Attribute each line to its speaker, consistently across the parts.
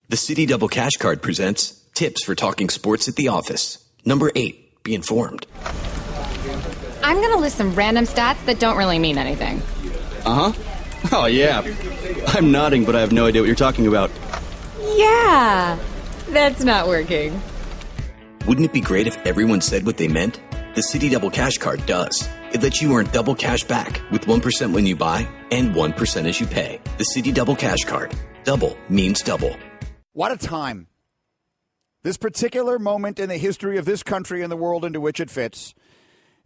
Speaker 1: The City Double Cash Card presents tips for talking sports at the office. Number 8, be informed.
Speaker 2: I'm going to list some random stats that don't really mean anything.
Speaker 3: Uh-huh. Oh, yeah. I'm nodding, but I have no idea what you're talking about.
Speaker 2: Yeah, that's not working.
Speaker 1: Wouldn't it be great if everyone said what they meant? The City Double Cash Card does. It lets you earn double cash back with 1% when you buy and 1% as you pay. The City Double Cash Card. Double means double.
Speaker 4: What a time. This particular moment in the history of this country and the world into which it fits.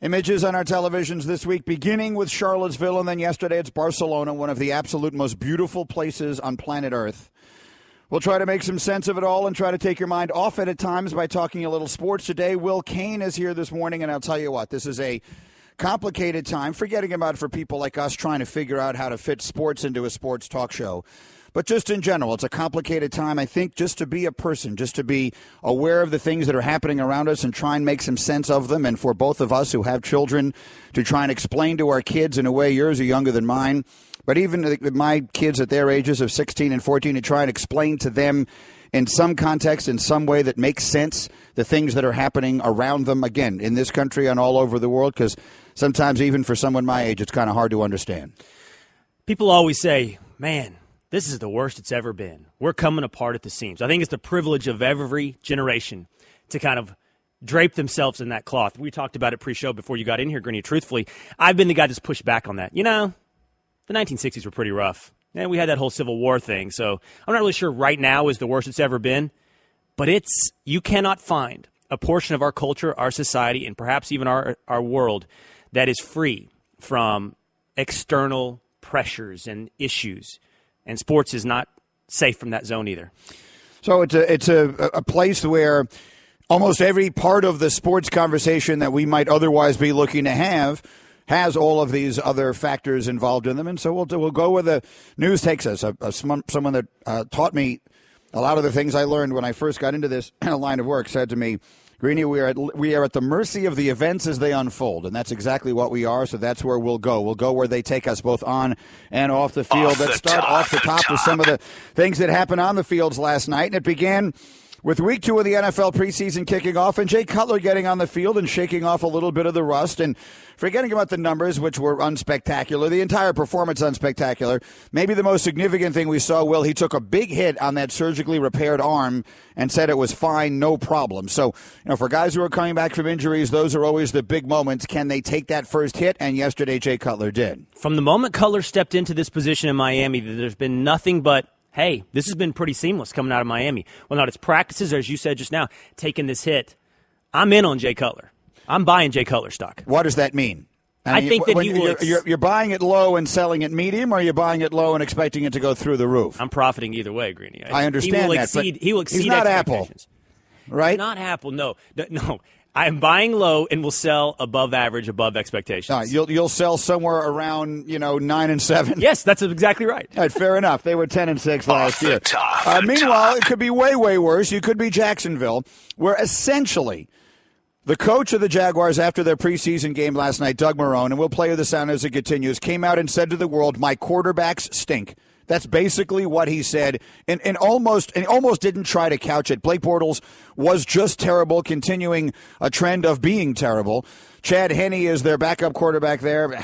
Speaker 4: Images on our televisions this week, beginning with Charlottesville, and then yesterday it's Barcelona, one of the absolute most beautiful places on planet Earth. We'll try to make some sense of it all and try to take your mind off it at times by talking a little sports today. Will Cain is here this morning, and I'll tell you what, this is a complicated time, forgetting about it for people like us trying to figure out how to fit sports into a sports talk show. But just in general, it's a complicated time, I think, just to be a person, just to be aware of the things that are happening around us and try and make some sense of them. And for both of us who have children, to try and explain to our kids in a way, yours are younger than mine, but even my kids at their ages of 16 and 14, to try and explain to them in some context, in some way that makes sense, the things that are happening around them, again, in this country and all over the world, because sometimes even for someone my age, it's kind of hard to understand.
Speaker 5: People always say, man, this is the worst it's ever been. We're coming apart at the seams. I think it's the privilege of every generation to kind of drape themselves in that cloth. We talked about it pre-show before you got in here, Greeny. Truthfully, I've been the guy that's pushed back on that. You know, the 1960s were pretty rough. And we had that whole Civil War thing. So I'm not really sure right now is the worst it's ever been. But you cannot find a portion of our culture, our society, and perhaps even our world that is free from external pressures and issues. And sports is not safe from that zone either.
Speaker 4: So it's a place where almost every part of the sports conversation that we might otherwise be looking to have has all of these other factors involved in them. And so we'll go where the news takes us. Someone that taught me a lot of the things I learned when I first got into this line of work said to me, Greeny, we are at the mercy of the events as they unfold, and that's exactly what we are, so that's where we'll go. We'll go where they take us both on and off the field. Let's start off the top with some of the things that happened on the fields last night, and it began with Week 2 of the NFL preseason kicking off, and Jay Cutler getting on the field and shaking off a little bit of the rust, and forgetting about the numbers, which were unspectacular, the entire performance unspectacular. Maybe the most significant thing we saw, Will, he took a big hit on that surgically repaired arm and said it was fine, no problem. So, for guys who are coming back from injuries, those are always the big moments. Can they take that first hit? And yesterday, Jay Cutler did.
Speaker 5: From the moment Cutler stepped into this position in Miami, there's been nothing but, hey, this has been pretty seamless coming out of Miami. Well, not its practices, or as you said just now, taking this hit. I'm in on Jay Cutler. I'm buying Jay Cutler stock.
Speaker 4: What does that mean?
Speaker 5: I think that he will.
Speaker 4: You're buying it low and selling it medium, or you're buying it low and expecting it to go through the roof?
Speaker 5: I'm profiting either way, Greeny.
Speaker 4: I understand
Speaker 5: He will exceed
Speaker 4: he's not
Speaker 5: expectations.
Speaker 4: Apple, right?
Speaker 5: Not Apple, no. I'm buying low and will sell above average, above expectations.
Speaker 4: All right, you'll sell somewhere around 9 and 7.
Speaker 5: Yes, that's exactly right.
Speaker 4: All right, fair enough. They were 10 and 6 last year. Meanwhile, it could be way, way worse. You could be Jacksonville, where essentially the coach of the Jaguars after their preseason game last night, Doug Marrone, and we'll play you the sound as it continues, came out and said to the world, "My quarterbacks stink." That's basically what he said, and almost didn't try to couch it. Blake Bortles was just terrible, continuing a trend of being terrible. Chad Henne is their backup quarterback there.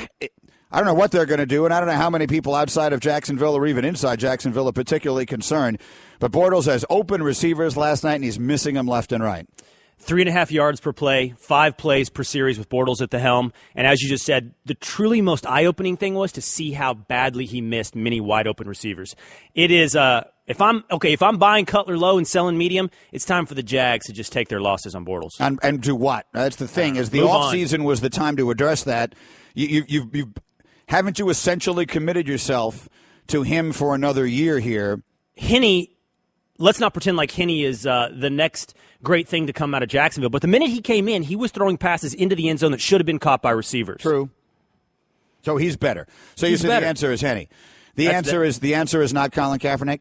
Speaker 4: I don't know what they're going to do, and I don't know how many people outside of Jacksonville or even inside Jacksonville are particularly concerned. But Bortles has open receivers last night, and he's missing them left and right.
Speaker 5: 3.5 yards per play, 5 plays per series with Bortles at the helm. And as you just said, the truly most eye-opening thing was to see how badly he missed many wide-open receivers. It is, if I'm buying Cutler low and selling medium, it's time for the Jags to just take their losses on Bortles.
Speaker 4: And do what? That's the thing, is the offseason was the time to address that. Haven't you essentially committed yourself to him for another year here?
Speaker 5: Henne, let's not pretend like Henne is the next great thing to come out of Jacksonville. But the minute he came in, he was throwing passes into the end zone that should have been caught by receivers.
Speaker 4: True. So he's better. So you said the answer is Henne. The answer is not Colin Kaepernick?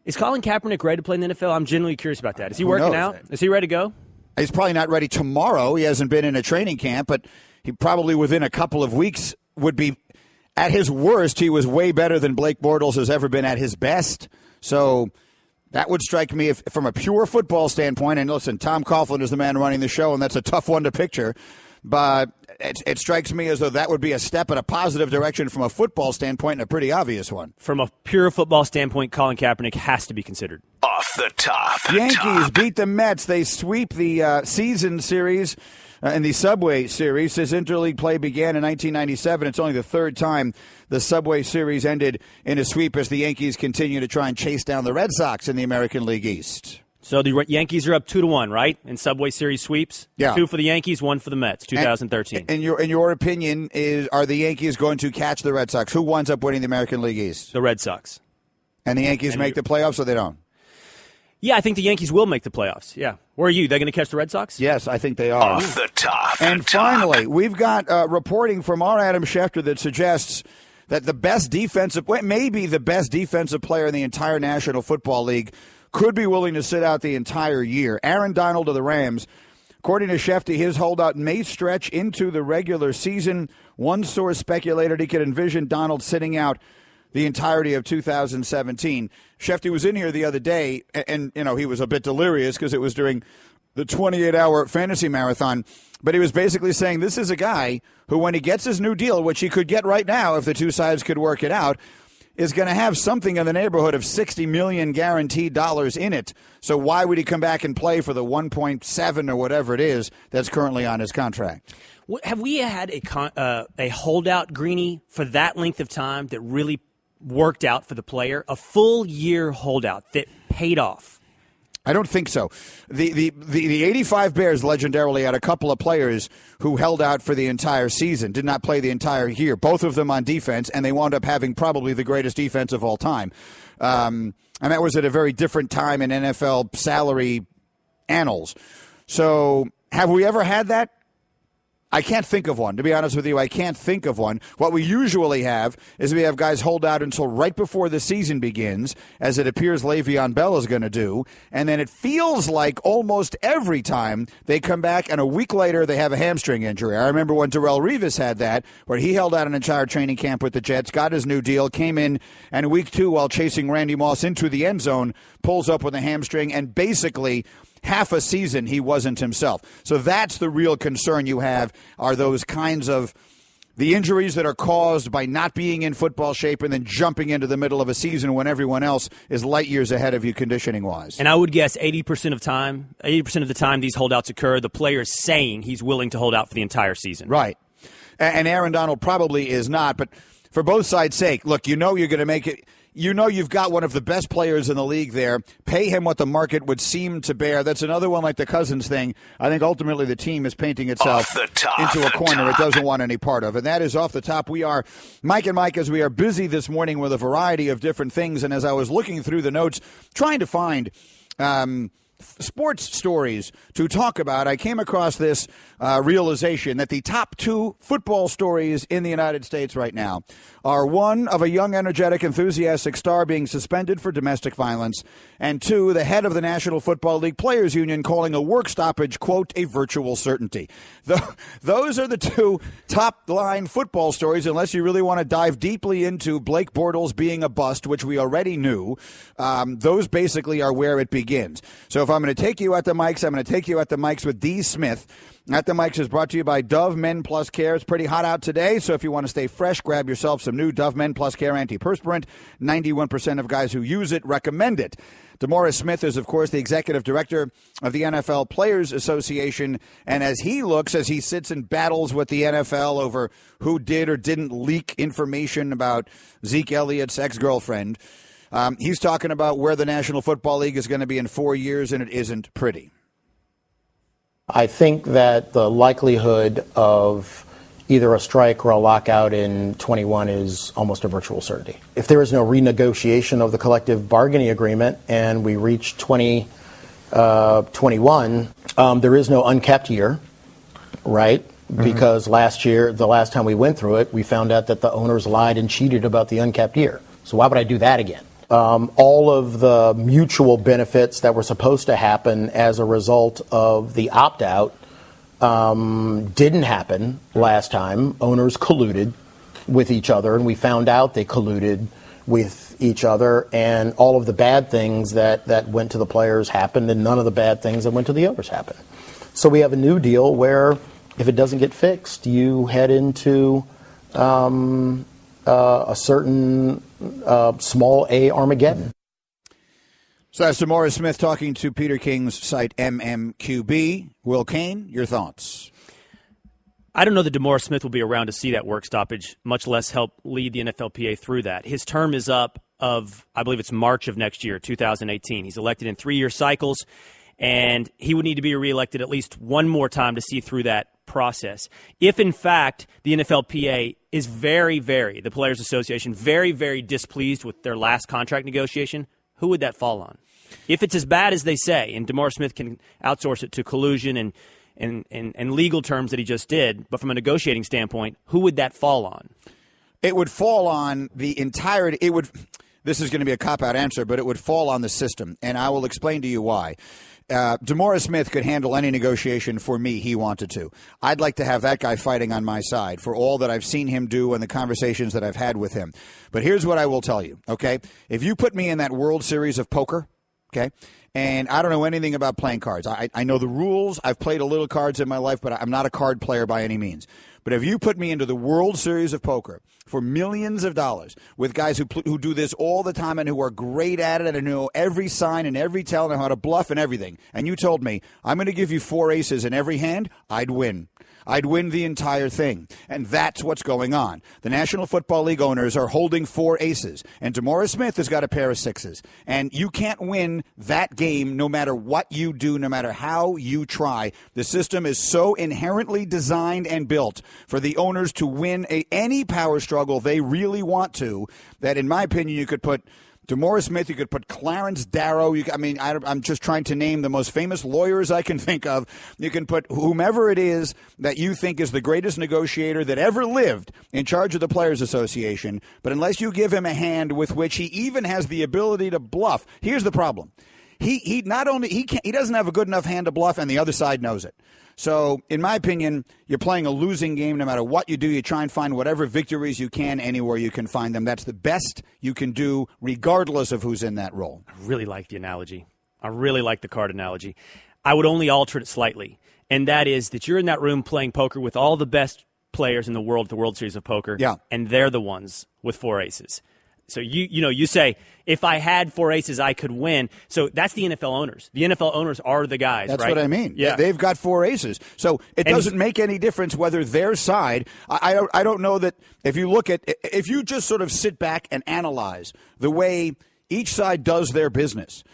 Speaker 5: Is Colin Kaepernick ready to play in the NFL? I'm genuinely curious about that. Is he working out? Is he ready to go?
Speaker 4: He's probably not ready tomorrow. He hasn't been in a training camp, but he probably within a couple of weeks would be, at his worst, he was way better than Blake Bortles has ever been at his best. So that would strike me if, from a pure football standpoint. And listen, Tom Coughlin is the man running the show, and that's a tough one to picture. But it strikes me as though that would be a step in a positive direction from a football standpoint, and a pretty obvious one.
Speaker 5: From a pure football standpoint, Colin Kaepernick has to be considered.
Speaker 6: Off the top.
Speaker 4: Yankees beat the Mets. They sweep the season series in the Subway Series. This interleague play began in 1997. It's only the third time the Subway Series ended in a sweep as the Yankees continue to try and chase down the Red Sox in the American League East.
Speaker 5: So the Yankees are up 2-1, right? In Subway Series sweeps?
Speaker 4: Yeah.
Speaker 5: 2 for the Yankees, 1 for the Mets, 2013.
Speaker 4: In your opinion, are the Yankees going to catch the Red Sox? Who winds up winning the American League East?
Speaker 5: The Red Sox.
Speaker 4: And the Yankees make the playoffs, or they don't?
Speaker 5: Yeah, I think the Yankees will make the playoffs. Yeah. Where are you? They're going to catch the Red Sox?
Speaker 4: Yes, I think they are.
Speaker 6: Off the top.
Speaker 4: And finally, we've got reporting from our Adam Schefter that suggests that maybe the best defensive player in the entire National Football League could be willing to sit out the entire year. Aaron Donald of the Rams. According to Schefter, his holdout may stretch into the regular season. One source speculated he could envision Donald sitting out the entirety of 2017. Schefter was in here the other day, and he was a bit delirious because it was during the 28-hour fantasy marathon. But he was basically saying this is a guy who, when he gets his new deal, which he could get right now if the two sides could work it out, is going to have something in the neighborhood of $60 million guaranteed dollars in it. So why would he come back and play for the 1.7 or whatever it is that's currently on his contract?
Speaker 5: Have we had a holdout, Greeny, for that length of time that really worked out for the player? A full year holdout that paid off?
Speaker 4: I don't think so. The 85 Bears legendarily had a couple of players who held out for the entire season, did not play the entire year, both of them on defense, and they wound up having probably the greatest defense of all time. And that was at a very different time in NFL salary annals. So have we ever had that? I can't think of one. To be honest with you, I can't think of one. What we usually have is we have guys hold out until right before the season begins, as it appears Le'Veon Bell is going to do, and then it feels like almost every time they come back and a week later they have a hamstring injury. I remember when Darrelle Revis had that, where he held out an entire training camp with the Jets, got his new deal, came in, and week 2, while chasing Randy Moss into the end zone, pulls up with a hamstring, and basically half a season he wasn't himself. So that's the real concern you have, are those kinds of the injuries that are caused by not being in football shape and then jumping into the middle of a season when everyone else is light years ahead of you conditioning-wise.
Speaker 5: And I would guess 80% of the time these holdouts occur, the player is saying he's willing to hold out for the entire season.
Speaker 4: Right. And Aaron Donald probably is not, but for both sides' sake, look, you're going to make it. You've got one of the best players in the league there. Pay him what the market would seem to bear. That's another one like the Cousins thing. I think ultimately the team is painting itself into a corner it doesn't want any part of. And that is Off the Top. We are Mike and Mike, as we are busy this morning with a variety of different things. And as I was looking through the notes, trying to find sports stories to talk about, I came across this realization that the top 2 football stories in the United States right now are one of a young, energetic, enthusiastic star being suspended for domestic violence, and 2, the head of the National Football League Players Union calling a work stoppage, quote, a virtual certainty. Those are the 2 top-line football stories, unless you really want to dive deeply into Blake Bortles being a bust, which we already knew. Those basically are where it begins. So if I'm going to take you at the mics, I'm going to take you at the mics with D. Smith. At the Mics is brought to you by Dove Men Plus Care. It's pretty hot out today, so if you want to stay fresh, grab yourself some new Dove Men Plus Care antiperspirant. 91% of guys who use it recommend it. DeMaurice Smith is, of course, the executive director of the NFL Players Association, and as he sits and battles with the NFL over who did or didn't leak information about Zeke Elliott's ex-girlfriend, he's talking about where the National Football League is going to be in 4 years, and it isn't pretty.
Speaker 7: I think that the likelihood of either a strike or a lockout in 21 is almost a virtual certainty. If there is no renegotiation of the collective bargaining agreement and we reach 2021, there is no unkept year, right? Mm-hmm. Because the last time we went through it, we found out that the owners lied and cheated about the unkept year. So why would I do that again? All of the mutual benefits that were supposed to happen as a result of the opt-out didn't happen last time. Owners colluded with each other, and we found out they colluded with each other, and all of the bad things that went to the players happened, and none of the bad things that went to the owners happened. So we have a new deal where if it doesn't get fixed, you head into a certain small A Armageddon.
Speaker 4: So that's DeMaurice Smith talking to Peter King's site MMQB. Will Cain, your thoughts?
Speaker 5: I don't know that DeMaurice Smith will be around to see that work stoppage, much less help lead the NFLPA through that. His term is up I believe it's March of next year, 2018. He's elected in 3-year cycles, and he would need to be reelected at least one more time to see through that process. If, in fact, the NFLPA is the Players Association, very, very displeased with their last contract negotiation, who would that fall on? If it's as bad as they say, and DeMaurice Smith can outsource it to collusion and legal terms that he just did, but from a negotiating standpoint, who would that fall on?
Speaker 4: It would fall on the entirety. This is going to be a cop-out answer, but it would fall on the system, and I will explain to you why. DeMaurice Smith could handle any negotiation for me he wanted to. I'd like to have that guy fighting on my side for all that I've seen him do and the conversations that I've had with him. But here's what I will tell you, okay? If you put me in that World Series of poker, okay, and I don't know anything about playing cards. I know the rules. I've played a little cards in my life, but I'm not a card player by any means. But if you put me into the World Series of poker for millions of dollars with guys who do this all the time and who are great at it and know every sign and every tell and how to bluff and everything, and you told me, I'm going to give you 4 aces in every hand, I'd win. I'd win the entire thing. And that's what's going on. The National Football League owners are holding 4 aces, and DeMaurice Smith has got a pair of 6s. And you can't win that game no matter what you do, no matter how you try. The system is so inherently designed and built for the owners to win any power struggle they really want to, that in my opinion you could put DeMaurice Smith, you could put Clarence Darrow. I'm just trying to name the most famous lawyers I can think of. You can put whomever it is that you think is the greatest negotiator that ever lived in charge of the Players Association. But unless you give him a hand with which he even has the ability to bluff, here's the problem. He doesn't have a good enough hand to bluff, and the other side knows it. So, in my opinion, you're playing a losing game no matter what you do. You try and find whatever victories you can anywhere you can find them. That's the best you can do regardless of who's in that role.
Speaker 5: I really like the analogy. I really like the card analogy. I would only alter it slightly, and that is that you're in that room playing poker with all the best players in the world at the World Series of Poker, and they're the ones with 4 aces. So you say, if I had 4 aces, I could win. So that's the NFL owners. The NFL owners are the guys,
Speaker 4: That's
Speaker 5: right?
Speaker 4: what I mean.
Speaker 5: Yeah.
Speaker 4: They've got 4 aces. So it doesn't make any difference whether their side, I don't know that if you just sort of sit back and analyze the way each side does their business,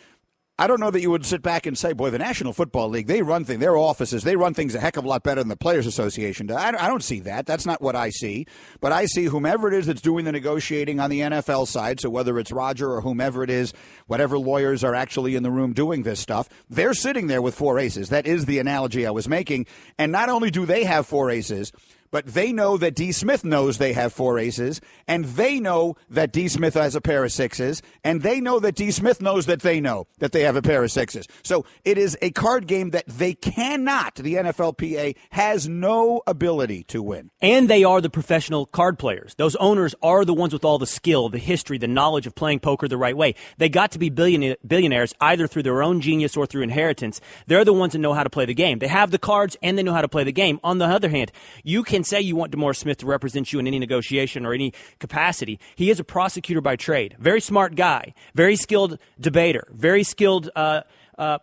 Speaker 4: I don't know that you would sit back and say, boy, the National Football League, they run things, their offices, they run things a heck of a lot better than the Players Association does. I don't see that. That's not what I see. But I see whomever it is that's doing the negotiating on the NFL side, so whether it's Roger or whomever it is, whatever lawyers are actually in the room doing this stuff, they're sitting there with 4 aces. That is the analogy I was making. And not only do they have 4 aces, but they know that D. Smith knows they have 4 aces, and they know that D. Smith has a pair of 6s, and they know that D. Smith knows that they know that they have a pair of 6s. So it is a card game that they cannot, the NFLPA has no ability to win.
Speaker 5: And they are the professional card players. Those owners are the ones with all the skill, the history, the knowledge of playing poker the right way. They got to be billionaires either through their own genius or through inheritance. They're the ones that know how to play the game. They have the cards, and they know how to play the game. On the other hand, you can say you want DeMaurice Smith to represent you in any negotiation or any capacity. He is a prosecutor by trade. Very smart guy. Very skilled debater. Very skilled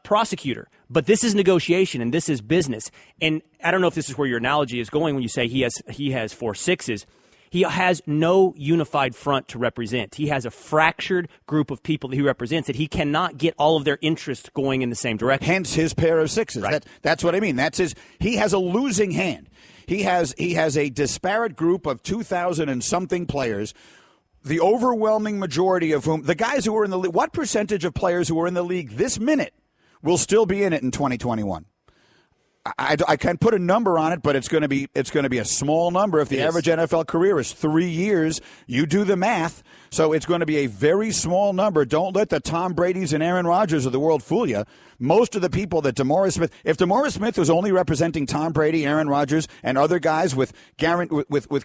Speaker 5: prosecutor. But this is negotiation, and this is business. And I don't know if this is where your analogy is going when you say he has 4 6s. He has no unified front to represent. He has a fractured group of people that he represents that he cannot get all of their interest going in the same direction.
Speaker 4: Hence his pair of 6s.
Speaker 5: Right.
Speaker 4: That's what I mean. He has a losing hand. He has a disparate group of 2,000 and something players, the overwhelming majority of whom, the guys who are in the league, what percentage of players who are in the league this minute will still be in it in 2021? I can't put a number on it, but it's going to be a small number. If the average NFL career is 3 years, you do the math. So it's going to be a very small number. Don't let the Tom Bradys and Aaron Rodgers of the world fool you. Most of the people that DeMaurice Smith, if DeMaurice Smith was only representing Tom Brady, Aaron Rodgers, and other guys with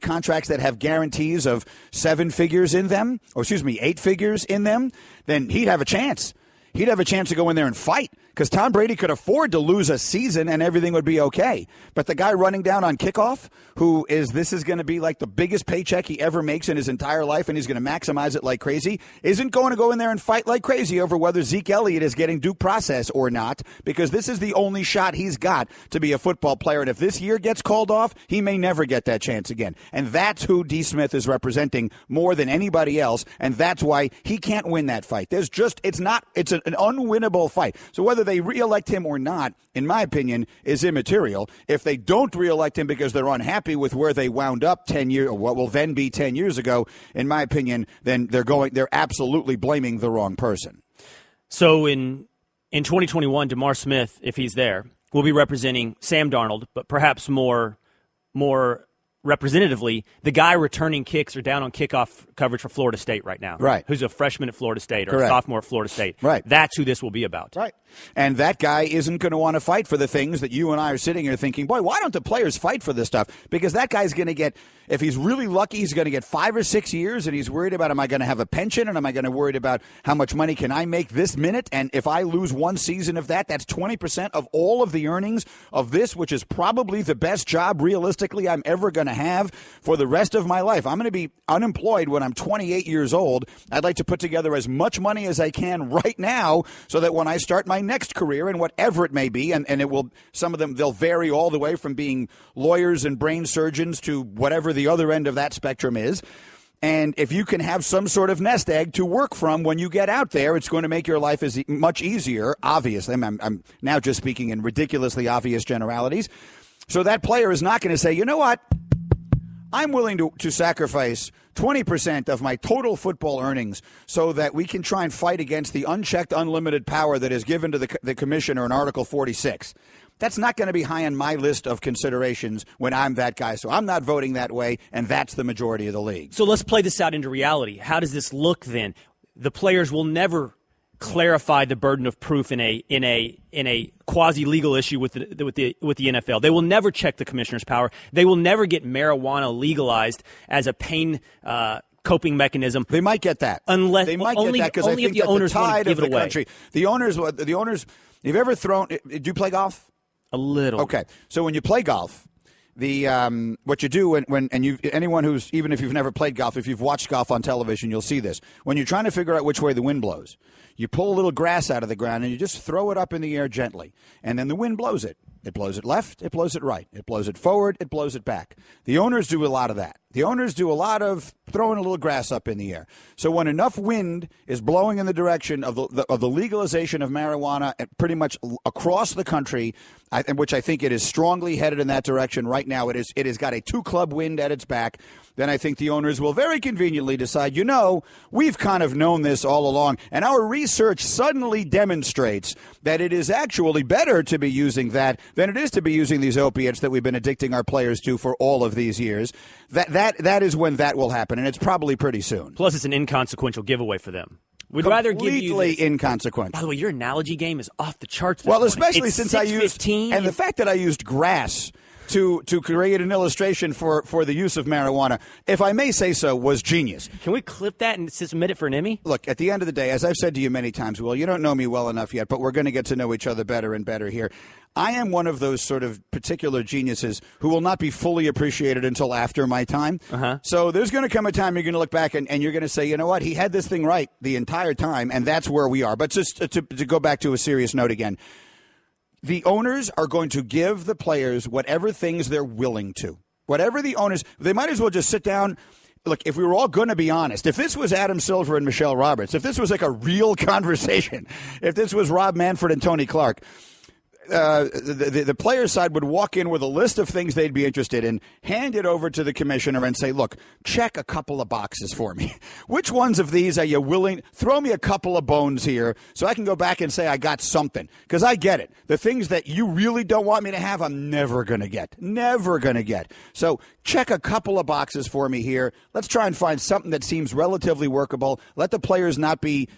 Speaker 4: contracts that have guarantees of 7 figures in them, 8 figures in them, then he'd have a chance. He'd have a chance to go in there and fight because Tom Brady could afford to lose a season and everything would be okay. But the guy running down on kickoff, this is going to be like the biggest paycheck he ever makes in his entire life, and he's going to maximize it like crazy, isn't going to go in there and fight like crazy over whether Zeke Elliott is getting due process or not, because this is the only shot he's got to be a football player. And if this year gets called off, he may never get that chance again. And that's who D. Smith is representing more than anybody else, and that's why he can't win that fight. It's an unwinnable fight. So whether they reelect him or not, in my opinion, is immaterial. If they don't reelect him because they're unhappy with where they wound up 10 years, or what will then be 10 years ago, in my opinion, then they're absolutely blaming the wrong person.
Speaker 5: So in 2021, DeMar Smith, if he's there, will be representing Sam Darnold, but perhaps more representatively, the guy returning kicks or down on kickoff coverage for Florida State right now.
Speaker 4: Right.
Speaker 5: Who's a freshman at Florida State or
Speaker 4: Correct.
Speaker 5: a sophomore at Florida State.
Speaker 4: Right.
Speaker 5: That's who this will be about.
Speaker 4: Right. And that guy isn't going to want to fight for the things that you and I are sitting here thinking, boy, why don't the players fight for this stuff? Because that guy's going to get, if he's really lucky, he's going to get 5 or 6 years, and he's worried about, am I going to have a pension, and am I going to worry about how much money can I make this minute? And if I lose one season of that's 20% of all of the earnings of this, which is probably the best job realistically I'm ever going to have for the rest of my life. I'm going to be unemployed when I'm 28 years old. I'd like to put together as much money as I can right now so that when I start my next career, and whatever it may be, and it will, some of them, they'll vary all the way from being lawyers and brain surgeons to whatever the other end of that spectrum is. And if you can have some sort of nest egg to work from when you get out there, it's going to make your life much easier, obviously. I'm now just speaking in ridiculously obvious generalities. So that player is not going to say, you know what? I'm willing to sacrifice 20% of my total football earnings so that we can try and fight against the unchecked, unlimited power that is given to the commissioner in Article 46. That's not going to be high on my list of considerations when I'm that guy. So I'm not voting that way, and that's the majority of the league.
Speaker 5: So let's play this out into reality. How does this look then? The players will never clarify the burden of proof in a quasi-legal issue with the NFL. They will never check the commissioner's power. They will never get marijuana legalized as a pain coping mechanism.
Speaker 4: They might get that.
Speaker 5: Unless
Speaker 4: they might get that because I think
Speaker 5: the owners
Speaker 4: want to give it away. Country, the owners. You've ever thrown? Do you play golf?
Speaker 5: A little.
Speaker 4: Okay, so when you play golf, what you do anyone who's, even if you've never played golf, if you've watched golf on television, you'll see this. When you're trying to figure out which way the wind blows, you pull a little grass out of the ground and you just throw it up in the air gently, and then the wind blows it. It blows it left, it blows it right, it blows it forward, it blows it back. The owners do a lot of that. The owners do a lot of throwing a little grass up in the air. So when enough wind is blowing in the direction of the legalization of marijuana pretty much across the country, which I think it is strongly headed in that direction right now, it has got a 2-club wind at its back, then I think the owners will very conveniently decide, we've kind of known this all along, and our research suddenly demonstrates that it is actually better to be using that than it is to be using these opiates that we've been addicting our players to for all of these years. That is when that will happen, and it's probably pretty soon.
Speaker 5: Plus, it's an inconsequential giveaway for them. We'd rather give you
Speaker 4: completely inconsequential.
Speaker 5: By the way, your analogy game is off the charts this
Speaker 4: well,
Speaker 5: morning.
Speaker 4: Especially
Speaker 5: it's
Speaker 4: since I used, and the fact that I used grass to create an illustration for the use of marijuana, if I may say so, was genius.
Speaker 5: Can we clip that and submit it for an Emmy?
Speaker 4: Look, at the end of the day, as I've said to you many times, Will, you don't know me well enough yet, but we're going to get to know each other better and better here. I am one of those sort of particular geniuses who will not be fully appreciated until after my time.
Speaker 5: Uh-huh.
Speaker 4: So there's going to come a time you're going to look back and you're going to say, you know what, he had this thing right the entire time, and that's where we are. But just to go back to a serious note again, the owners are going to give the players whatever things they're willing to. Whatever the owners, they might as well just sit down. Look, if we were all going to be honest, if this was Adam Silver and Michelle Roberts, if this was like a real conversation, if this was Rob Manfred and Tony Clark, the players' side would walk in with a list of things they'd be interested in, hand it over to the commissioner and say, look, check a couple of boxes for me. Which ones of these are you willing? Throw me a couple of bones here so I can go back and say I got something. Because I get it. The things that you really don't want me to have, I'm never going to get. Never going to get. So check a couple of boxes for me here. Let's try and find something that seems relatively workable. Let the players not be...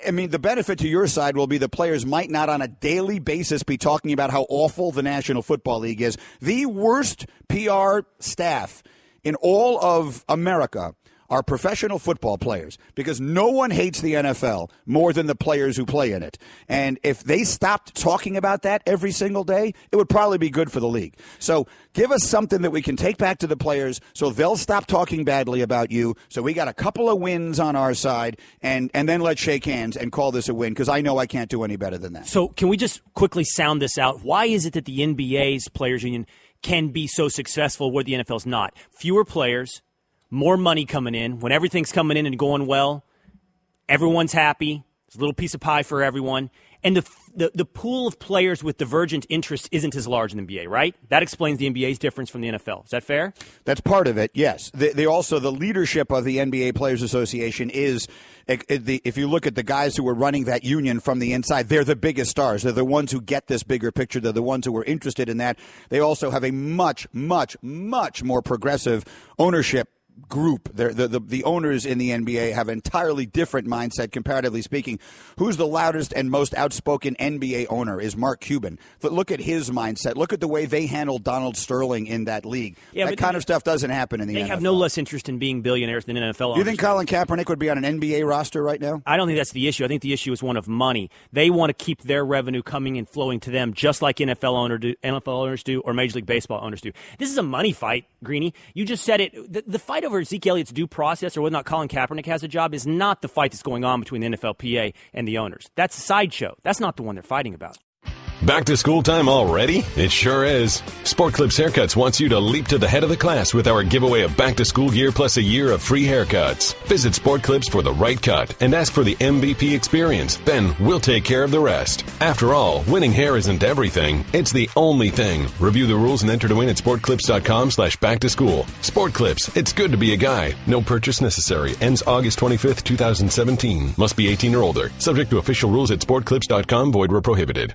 Speaker 4: I mean, the benefit to your side will be the players might not on a daily basis be talking about how awful the National Football League is. The worst PR staff in all of America are professional football players because no one hates the NFL more than the players who play in it. And if they stopped talking about that every single day, it would probably be good for the league. So give us something that we can take back to the players so they'll stop talking badly about you. So we got a couple of wins on our side, and then let's shake hands and call this a win because I know I can't do any better than that.
Speaker 5: So can we just quickly sound this out? Why is it that the NBA's players union can be so successful where the NFL's not? Fewer players, more money coming in. When everything's coming in and going well, everyone's happy. It's a little piece of pie for everyone. And the pool of players with divergent interests isn't as large in the NBA, right? That explains the NBA's difference from the NFL. Is that fair?
Speaker 4: That's part of it, yes. They also, the leadership of the NBA Players Association is, if you look at the guys who are running that union from the inside, they're the biggest stars. They're the ones who get this bigger picture. They're the ones who are interested in that. They also have a much, much, much more progressive ownership group. The owners in the NBA have an entirely different mindset, comparatively speaking. Who's the loudest and most outspoken NBA owner is Mark Cuban. But look at his mindset. Look at the way they handled Donald Sterling in that league. Yeah, that kind of stuff doesn't happen in the NFL.
Speaker 5: They have no less interest in being billionaires than NFL owners.
Speaker 4: You think Colin Kaepernick would be on an NBA roster right now?
Speaker 5: I don't think that's the issue. I think the issue is one of money. They want to keep their revenue coming and flowing to them just like NFL owners do or Major League Baseball owners do. This is a money fight, Greeny. You just said it. The fight over Zeke Elliott's due process or whether or not Colin Kaepernick has a job is not the fight that's going on between the NFLPA and the owners. That's a sideshow. That's not the one they're fighting about.
Speaker 8: Back to school time already? It sure is. Sport Clips Haircuts wants you to leap to the head of the class with our giveaway of back to school gear plus a year of free haircuts. Visit Sport Clips for the right cut and ask for the MVP experience. Then we'll take care of the rest. After all, winning hair isn't everything. It's the only thing. Review the rules and enter to win at sportclips.com/back to school. Sport Clips. It's good to be a guy. No purchase necessary. Ends August 25th, 2017. Must be 18 or older. Subject to official rules at sportclips.com. Void where prohibited.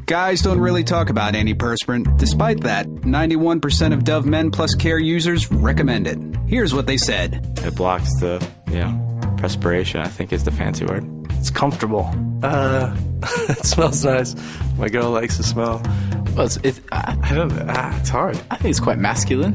Speaker 9: Guys don't really talk about antiperspirant. Despite that, 91% of Dove Men Plus Care users recommend it. Here's what they said.
Speaker 10: It blocks the, perspiration, I think is the fancy word.
Speaker 11: It's comfortable. It smells nice. My girl likes the smell.
Speaker 10: Well, it's hard. I think it's quite masculine.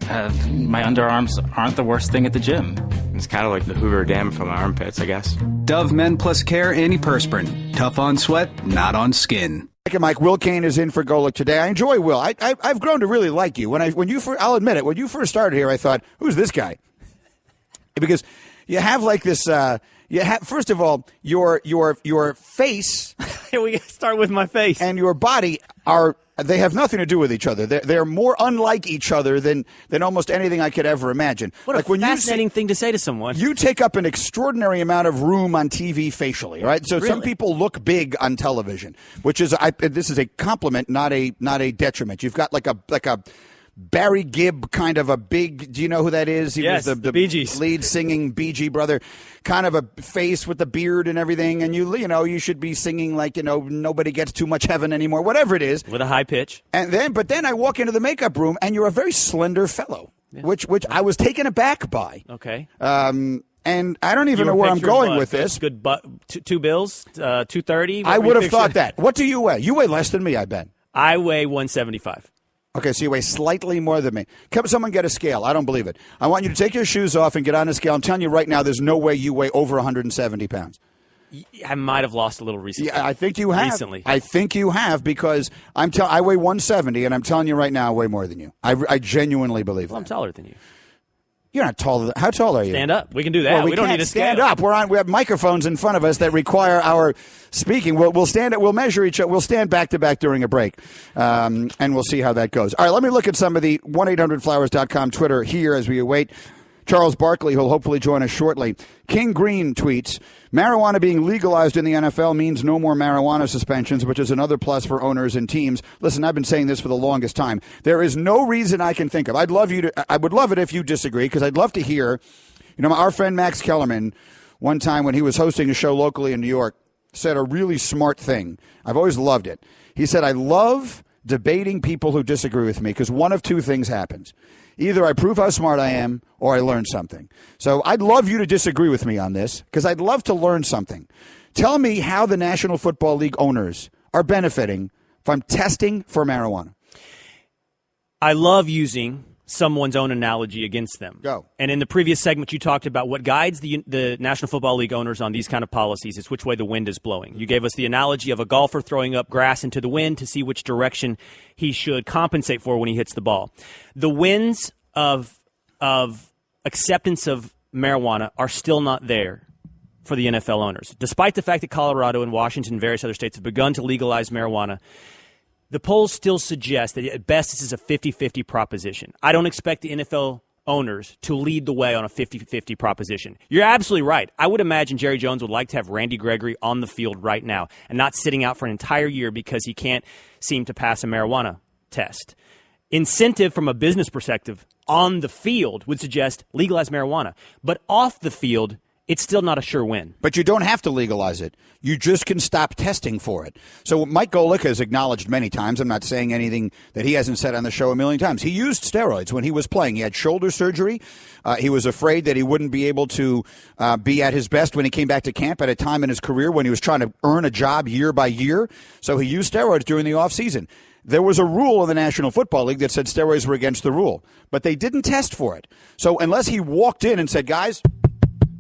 Speaker 10: My underarms aren't the worst thing at the gym. It's kind of like the Hoover Dam from my armpits, I guess.
Speaker 9: Dove Men Plus Care Antiperspirant. Tough on sweat, not on skin.
Speaker 4: Mike, Will Cain is in for Golic today. I enjoy Will. I've grown to really like you. I'll admit it. When you first started here, I thought, who's this guy? Because you have like this. First of all, your face.
Speaker 5: Here we start with my face
Speaker 4: and your body are. They have nothing to do with each other. They're more unlike each other than almost anything I could ever imagine.
Speaker 5: What a fascinating thing to say to someone.
Speaker 4: You take up an extraordinary amount of room on TV facially, right? So
Speaker 5: really?
Speaker 4: Some people look big on television, which is this is a compliment, not a detriment. You've got like a Barry Gibb kind of a big, do you know who that is? He
Speaker 5: was
Speaker 4: the
Speaker 5: Bee Gees.
Speaker 4: Lead singing Bee Gee brother, kind of a face with the beard and everything. And you should be singing like, nobody gets too much heaven anymore, whatever it is.
Speaker 5: With a high pitch.
Speaker 4: But then I walk into the makeup room and you're a very slender fellow, which I was taken aback by.
Speaker 5: Okay.
Speaker 4: And I don't even know where I'm going with this.
Speaker 5: Good, two bills, 230.
Speaker 4: I would have thought that. What do you weigh? You weigh less than me, I bet.
Speaker 5: I weigh 175.
Speaker 4: Okay, so you weigh slightly more than me. Come, someone get a scale. I don't believe it. I want you to take your shoes off and get on a scale. I'm telling you right now, there's no way you weigh over 170 pounds.
Speaker 5: I might have lost a little recently.
Speaker 4: Yeah, I think you have.
Speaker 5: Recently.
Speaker 4: I think you have because I weigh 170, and I'm telling you right now, I weigh more than you. I genuinely believe that.
Speaker 5: I'm taller than you.
Speaker 4: You're not taller. How tall are you?
Speaker 5: Stand up. We can do that.
Speaker 4: Well, we
Speaker 5: don't
Speaker 4: can't
Speaker 5: need to
Speaker 4: stand up. We have microphones in front of us that require our speaking. We'll stand. We'll measure each other. We'll stand back to back during a break, and we'll see how that goes. All right. Let me look at some of the 1-800-Flowers.com Twitter here as we await Charles Barkley, who'll hopefully join us shortly. King Green tweets, marijuana being legalized in the NFL means no more marijuana suspensions, which is another plus for owners and teams. Listen, I've been saying this for the longest time. There is no reason I can think of. I would love it if you disagree, because I'd love to hear, our friend Max Kellerman, one time when he was hosting a show locally in New York, said a really smart thing. I've always loved it. He said, I love debating people who disagree with me, because one of two things happens. Either I prove how smart I am or I learn something. So I'd love you to disagree with me on this, because I'd love to learn something. Tell me how the National Football League owners are benefiting from testing for marijuana.
Speaker 5: I love using someone's own analogy against them.
Speaker 4: Go.
Speaker 5: And in the previous segment, you talked about what guides the National Football League owners on these kind of policies is which way the wind is blowing. You gave us the analogy of a golfer throwing up grass into the wind to see which direction he should compensate for when he hits the ball. The winds of acceptance of marijuana are still not there for the NFL owners. Despite the fact that Colorado and Washington and various other states have begun to legalize marijuana, the polls still suggest that at best this is a 50-50 proposition. I don't expect the NFL owners to lead the way on a 50-50 proposition. You're absolutely right. I would imagine Jerry Jones would like to have Randy Gregory on the field right now and not sitting out for an entire year because he can't seem to pass a marijuana test. Incentive from a business perspective on the field would suggest legalize marijuana. But off the field, it's still not a sure win.
Speaker 4: But you don't have to legalize it. You just can stop testing for it. So Mike Golic has acknowledged many times, I'm not saying anything that he hasn't said on the show a million times, he used steroids when he was playing. He had shoulder surgery. He was afraid that he wouldn't be able to be at his best when he came back to camp at a time in his career when he was trying to earn a job year by year. So he used steroids during the offseason. There was a rule in the National Football League that said steroids were against the rule, but they didn't test for it. So unless he walked in and said, guys,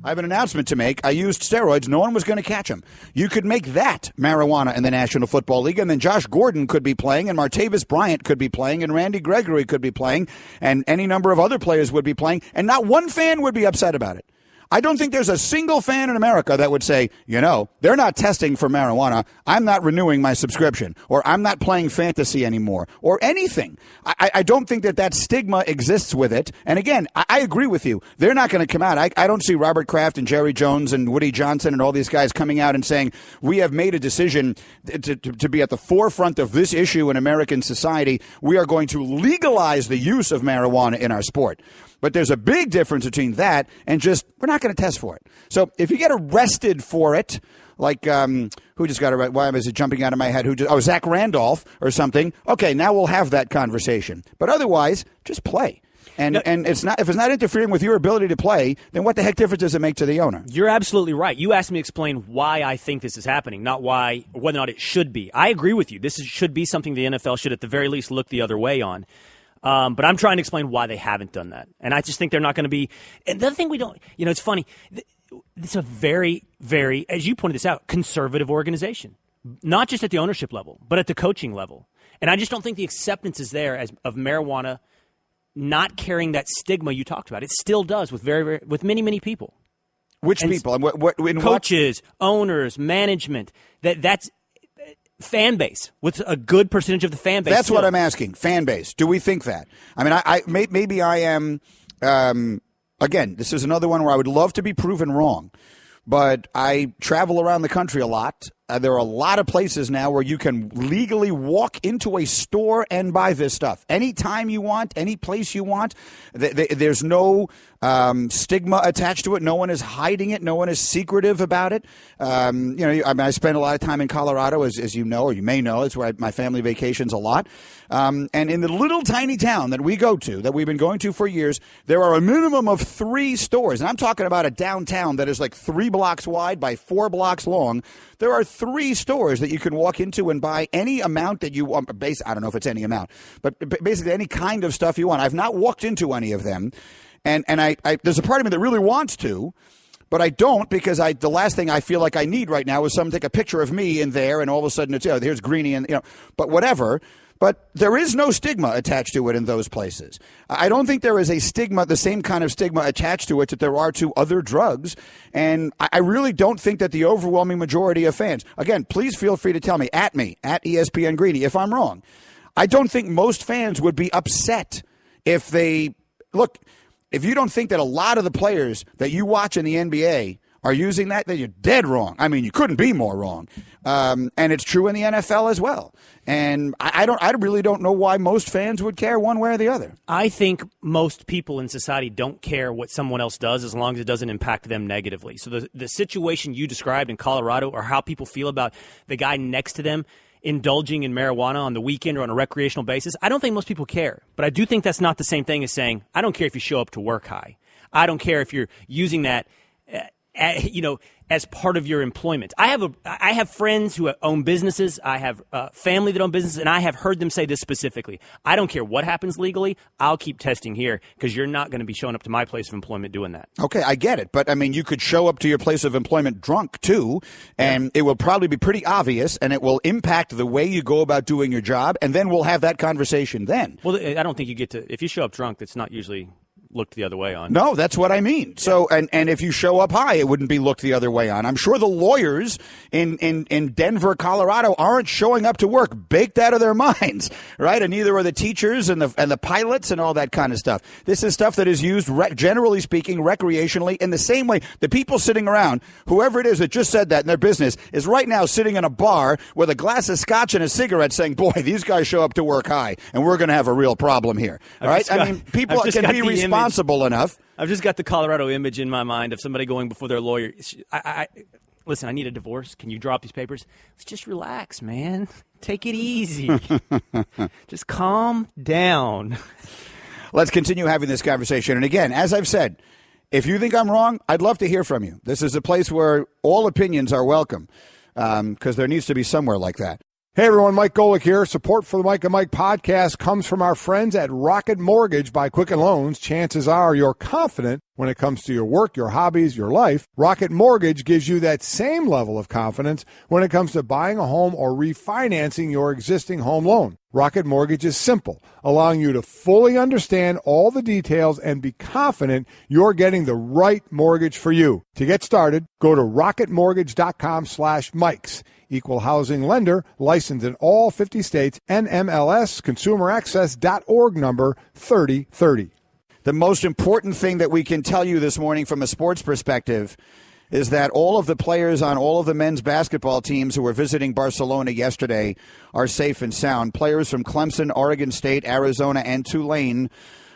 Speaker 4: I have an announcement to make. I used steroids. No one was going to catch him. You could make that marijuana in the National Football League, and then Josh Gordon could be playing, and Martavis Bryant could be playing, and Randy Gregory could be playing, and any number of other players would be playing, and not one fan would be upset about it. I don't think there's a single fan in America that would say, they're not testing for marijuana. I'm not renewing my subscription, or I'm not playing fantasy anymore, or anything. I don't think that stigma exists with it. And again, I agree with you. They're not going to come out. I don't see Robert Kraft and Jerry Jones and Woody Johnson and all these guys coming out and saying, we have made a decision to be at the forefront of this issue in American society. We are going to legalize the use of marijuana in our sport. But there's a big difference between that and just, we're not going to test for it. So if you get arrested for it, like who just got arrested? Why is it jumping out of my head? Zach Randolph or something. Okay, now we'll have that conversation. But otherwise, just play. And if it's not interfering with your ability to play, then what the heck difference does it make to the owner?
Speaker 5: You're absolutely right. You asked me to explain why I think this is happening, not whether or not it should be. I agree with you. Should be something the NFL should at the very least look the other way on. But I'm trying to explain why they haven't done that. And I just think they're not going to be. And the other thing we don't, it's funny. It's a very, very, as you pointed this out, conservative organization, not just at the ownership level, but at the coaching level. And I just don't think the acceptance is there of marijuana not carrying that stigma you talked about. It still does with with many, many people.
Speaker 4: Which people? And what
Speaker 5: coaches, owners, management. That's fan base. What's a good percentage of the fan base?
Speaker 4: That's
Speaker 5: still?
Speaker 4: What I'm asking. Fan base. Do we think that? I mean, maybe I am. Again, this is another one where I would love to be proven wrong, but I travel around the country a lot. There are a lot of places now where you can legally walk into a store and buy this stuff anytime you want, any place you want. There's no stigma attached to it. No one is hiding it. No one is secretive about it. I spend a lot of time in Colorado, as you know, or you may know. It's where my family vacations a lot. And in the little tiny town that we go to, that we've been going to for years, there are a minimum of 3 stores. And I'm talking about a downtown that is like 3 blocks wide by 4 blocks long. There are 3 stores that you can walk into and buy any amount that you want. I don't know if it's any amount, but basically any kind of stuff you want. I've not walked into any of them. And I there's a part of me that really wants to, but I don't, because the last thing I feel like I need right now is someone take a picture of me in there, and all of a sudden it's, here's Greeny and, but whatever. But there is no stigma attached to it in those places. I don't think there is a stigma, the same kind of stigma attached to it that there are to other drugs. And I really don't think that the overwhelming majority of fans, again, please feel free to tell me, at ESPN Greeny, if I'm wrong. I don't think most fans would be upset if they, look, if you don't think that a lot of the players that you watch in the NBA are using that, then you're dead wrong. I mean, you couldn't be more wrong. And it's true in the NFL as well. And I really don't know why most fans would care one way or the other.
Speaker 5: I think most people in society don't care what someone else does as long as it doesn't impact them negatively. So the situation you described in Colorado, or how people feel about the guy next to them indulging in marijuana on the weekend or on a recreational basis, I don't think most people care. But I do think that's not the same thing as saying, I don't care if you show up to work high. I don't care if you're using that as part of your employment. I have friends who own businesses. I have family that own businesses, and I have heard them say this specifically. I don't care what happens legally. I'll keep testing here because you're not going to be showing up to my place of employment doing that.
Speaker 4: Okay, I get it. But, I mean, you could show up to your place of employment drunk, too, and it will probably be pretty obvious, and it will impact the way you go about doing your job, and then we'll have that conversation then.
Speaker 5: Well, I don't think you get to – if you show up drunk, that's not usually – looked the other way on.
Speaker 4: No, that's what I mean. So, and if you show up high, it wouldn't be looked the other way on. I'm sure the lawyers in Denver, Colorado aren't showing up to work baked out of their minds, right? And neither are the teachers and the pilots and all that kind of stuff. This is stuff that is used, generally speaking, recreationally in the same way. The people sitting around, whoever it is that just said that in their business, is right now sitting in a bar with a glass of scotch and a cigarette saying, boy, these guys show up to work high, and we're going to have a real problem here. All right? I mean, people can be responsible enough.
Speaker 5: I've just got the Colorado image in my mind of somebody going before their lawyer. Listen, I need a divorce. Can you drop these papers? Let's just relax, man. Take it easy. Just calm down.
Speaker 4: Let's continue having this conversation. And again, as I've said, if you think I'm wrong, I'd love to hear from you. This is a place where all opinions are welcome because there needs to be somewhere like that.
Speaker 12: Hey everyone, Mike Golic here. Support for the Mike and Mike podcast comes from our friends at Rocket Mortgage by Quicken Loans. Chances are you're confident when it comes to your work, your hobbies, your life. Rocket Mortgage gives you that same level of confidence when it comes to buying a home or refinancing your existing home loan. Rocket Mortgage is simple, allowing you to fully understand all the details and be confident you're getting the right mortgage for you. To get started, go to rocketmortgage.com/Mikes. Equal housing lender, licensed in all 50 states, NMLS, consumeraccess.org number 3030.
Speaker 4: The most important thing that we can tell you this morning from a sports perspective is that all of the players on all of the men's basketball teams who were visiting Barcelona yesterday are safe and sound. Players from Clemson, Oregon State, Arizona, and Tulane,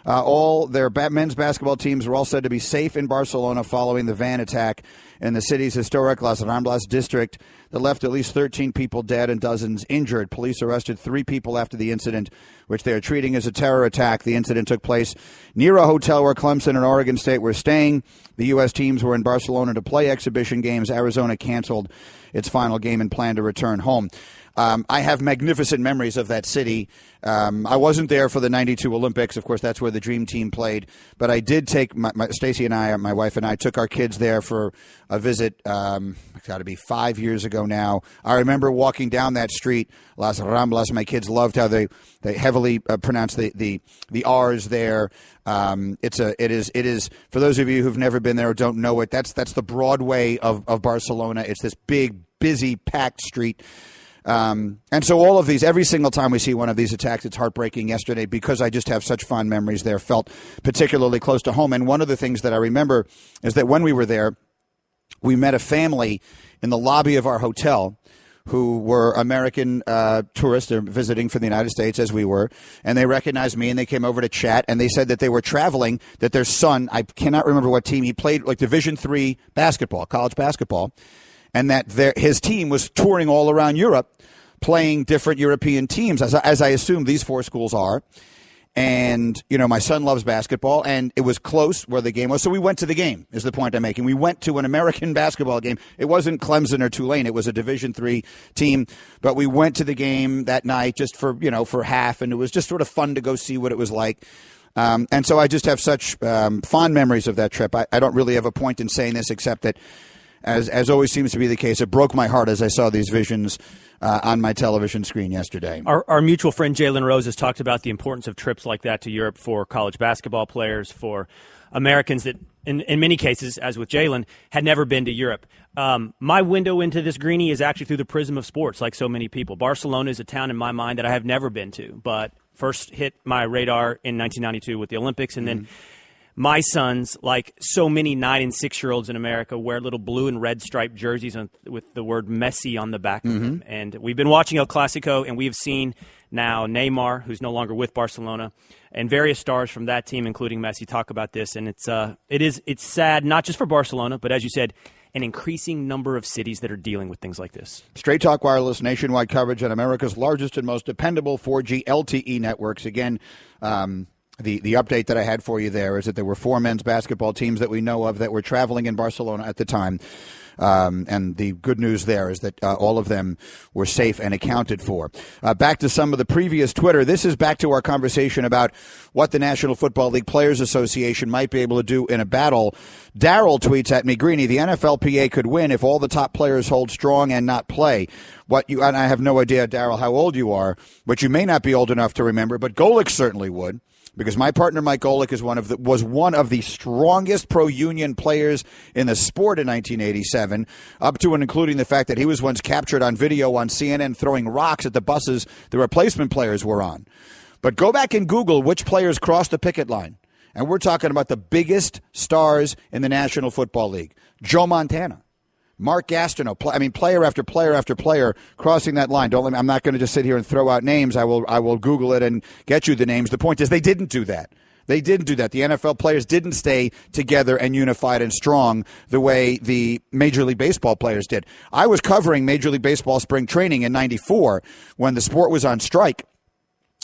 Speaker 4: all their men's basketball teams were all said to be safe in Barcelona following the van attack in the city's historic Las Ramblas district that left at least 13 people dead and dozens injured. Police arrested 3 people after the incident, which they are treating as a terror attack. The incident took place near a hotel where Clemson and Oregon State were staying. The U.S. teams were in Barcelona to play exhibition games. Arizona canceled its final game and planned to return home. I have magnificent memories of that city. I wasn't there for the 92 Olympics. Of course, that's where the Dream Team played. But I did take Stacy and I, my wife and I, took our kids there for a visit. It's got to be 5 years ago now. I remember walking down that street, Las Ramblas. My kids loved how they heavily pronounce the R's there. It is for those of you who've never been there or don't know it. That's the Broadway of Barcelona. It's this big, busy, packed street. And so all of these, every single time we see one of these attacks, it's heartbreaking. Yesterday, because I just have such fond memories there, felt particularly close to home. And one of the things that I remember is that when we were there, we met a family in the lobby of our hotel who were American tourists. They're visiting from the United States, as we were, and they recognized me, and they came over to chat, and they said that they were traveling, that their son, I cannot remember what team, he played like Division III basketball, college basketball, and that his team was touring all around Europe, playing different European teams, as I assume these 4 schools are. And, you know, my son loves basketball, and it was close where the game was. So we went to the game, is the point I'm making. We went to an American basketball game. It wasn't Clemson or Tulane. It was a Division III team. But we went to the game that night just for half, and it was just sort of fun to go see what it was like. And so I just have such fond memories of that trip. I don't really have a point in saying this except that, as always seems to be the case, it broke my heart as I saw these visions on my television screen yesterday.
Speaker 5: Our mutual friend Jalen Rose has talked about the importance of trips like that to Europe for college basketball players, for Americans that, in many cases, as with Jalen, had never been to Europe. My window into this, Greeny, is actually through the prism of sports, like so many people. Barcelona is a town in my mind that I have never been to, but first hit my radar in 1992 with the Olympics, and then my sons, like so many 9 and 6-year-olds in America, wear little blue and red striped jerseys with the word Messi on the back of them. And we've been watching El Clasico, and we've seen now Neymar, who's no longer with Barcelona, and various stars from that team, including Messi, talk about this. And it's sad, not just for Barcelona, but as you said, an increasing number of cities that are dealing with things like this.
Speaker 4: Straight Talk Wireless, nationwide coverage on America's largest and most dependable 4G LTE networks. Again, the update that I had for you there is that there were 4 men's basketball teams that we know of that were traveling in Barcelona at the time. And the good news there is that all of them were safe and accounted for. Back to some of the previous Twitter. This is back to our conversation about what the National Football League Players Association might be able to do in a battle. Daryl tweets at me, Greeny, the NFLPA could win if all the top players hold strong and not play. And I have no idea, Daryl, how old you are, but you may not be old enough to remember, but Golic certainly would. Because my partner Mike Golic was one of the strongest pro-union players in the sport in 1987, up to and including the fact that he was once captured on video on CNN throwing rocks at the buses the replacement players were on. But go back and Google which players crossed the picket line. And we're talking about the biggest stars in the National Football League. Joe Montana. Mark Gastineau, player after player after player crossing that line. I'm not going to just sit here and throw out names. I will Google it and get you the names. The point is they didn't do that. They didn't do that. The NFL players didn't stay together and unified and strong the way the Major League Baseball players did. I was covering Major League Baseball spring training in '94 when the sport was on strike.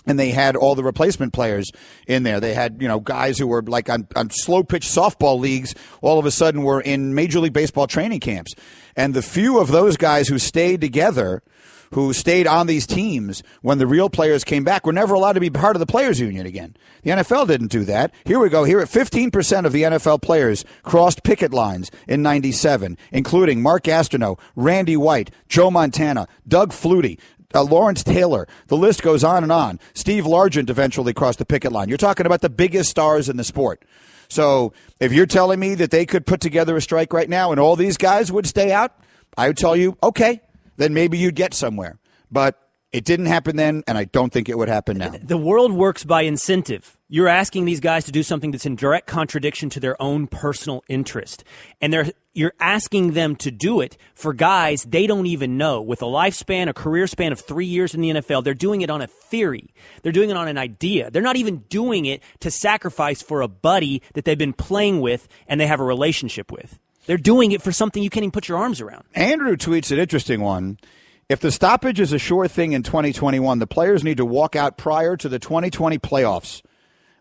Speaker 4: And they had all the replacement players in there. They had, guys who were like on slow-pitch softball leagues all of a sudden were in Major League Baseball training camps. And the few of those guys who stayed together, who stayed on these teams when the real players came back, were never allowed to be part of the players' union again. The NFL didn't do that. Here we go. Here at 15% of the NFL players crossed picket lines in '97, including Mark Gastineau, Randy White, Joe Montana, Doug Flutie, Lawrence Taylor. The list goes on and on. Steve Largent eventually crossed the picket line. You're talking about the biggest stars in the sport. So if you're telling me that they could put together a strike right now and all these guys would stay out, I would tell you, okay, then maybe you'd get somewhere. But it didn't happen then, and I don't think it would happen now.
Speaker 5: The world works by incentive. You're asking these guys to do something that's in direct contradiction to their own personal interest. And you're asking them to do it for guys they don't even know. With a lifespan, a career span of 3 years in the NFL, they're doing it on a theory. They're doing it on an idea. They're not even doing it to sacrifice for a buddy that they've been playing with and they have a relationship with. They're doing it for something you can't even put your arms around.
Speaker 4: Andrew tweets an interesting one. If the stoppage is a sure thing in 2021, the players need to walk out prior to the 2020 playoffs.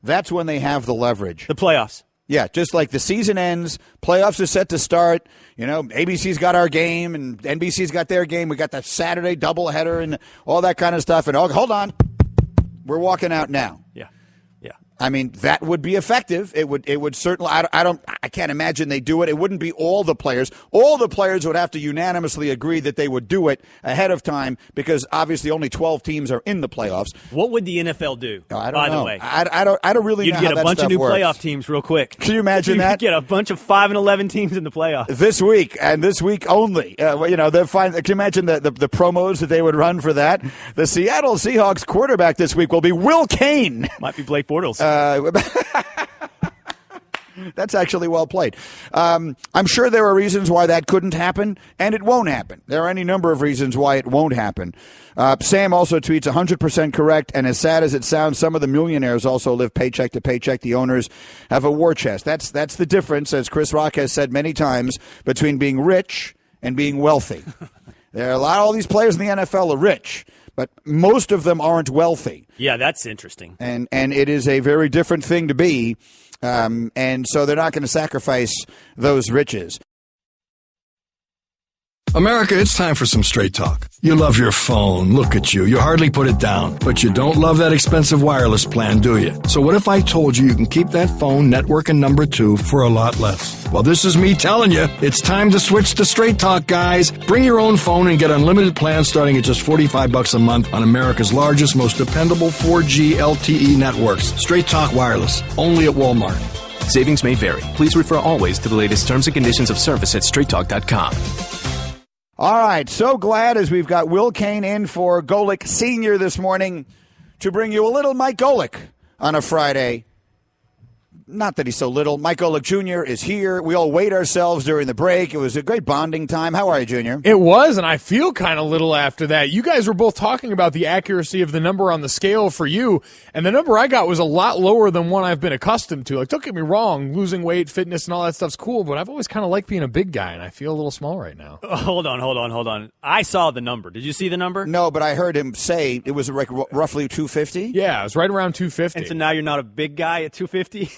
Speaker 4: That's when they have the leverage.
Speaker 5: The playoffs.
Speaker 4: Yeah, just like the season ends, playoffs are set to start. ABC's got our game and NBC's got their game. We got that Saturday doubleheader and all that kind of stuff. And hold on, we're walking out now.
Speaker 5: Yeah.
Speaker 4: I mean, that would be effective. It would certainly. I can't imagine they do it. It wouldn't be all the players. All the players would have to unanimously agree that they would do it ahead of time because obviously only 12 teams are in the playoffs.
Speaker 5: What would the NFL do?
Speaker 4: I don't
Speaker 5: by
Speaker 4: know.
Speaker 5: the way,
Speaker 4: I don't really
Speaker 5: You'd
Speaker 4: know
Speaker 5: get
Speaker 4: how
Speaker 5: a
Speaker 4: that
Speaker 5: bunch of
Speaker 4: stuff
Speaker 5: new
Speaker 4: works.
Speaker 5: playoff teams real quick.
Speaker 4: Can you imagine that?
Speaker 5: You'd get a bunch of 5 and 11 teams in the playoffs
Speaker 4: this week and this week only. They're fine. Can you imagine the promos that they would run for that? The Seattle Seahawks quarterback this week will be Will Cain.
Speaker 5: Might be Blake Bortles.
Speaker 4: That's actually well played. I'm sure there are reasons why that couldn't happen, and it won't happen. There are any number of reasons why it won't happen. Sam also tweets 100% correct, and as sad as it sounds, some of the millionaires also live paycheck to paycheck. The owners have a war chest. That's the difference, as Chris Rock has said many times, between being rich and being wealthy. There are all these players in the NFL are rich, but most of them aren't wealthy.
Speaker 5: Yeah, that's interesting.
Speaker 4: And it is a very different thing to be. And so they're not going to sacrifice those riches.
Speaker 13: America, it's time for some straight talk. You love your phone. Look at you. You hardly put it down. But you don't love that expensive wireless plan, do you? So what if I told you can keep that phone, network, and number 2 for a lot less? Well, this is me telling you. It's time to switch to Straight Talk, guys. Bring your own phone and get unlimited plans starting at just $45 a month on America's largest, most dependable 4G LTE networks. Straight Talk Wireless. Only at Walmart.
Speaker 14: Savings may vary. Please refer always to the latest terms and conditions of service at straighttalk.com.
Speaker 4: All right, so glad as we've got Will Cain in for Golic Sr. this morning to bring you a little Mike Golic on a Friday. not that he's so little. Mike Golic Jr. is here. We all weighed ourselves during the break. It was a great bonding time. How are you, Junior?
Speaker 15: It was, and I feel kind of little after that. You guys were both talking about the accuracy of the number on the scale for you, and the number I got was a lot lower than one I've been accustomed to. Like, don't get me wrong, losing weight, fitness, and all that stuff's cool, but I've always kind of liked being a big guy, and I feel a little small right now.
Speaker 5: Hold on. I saw the number. Did you see the number?
Speaker 4: No, but I heard him say it was like roughly 250.
Speaker 15: Yeah, it was right around 250.
Speaker 5: And so now you're not a big guy at 250?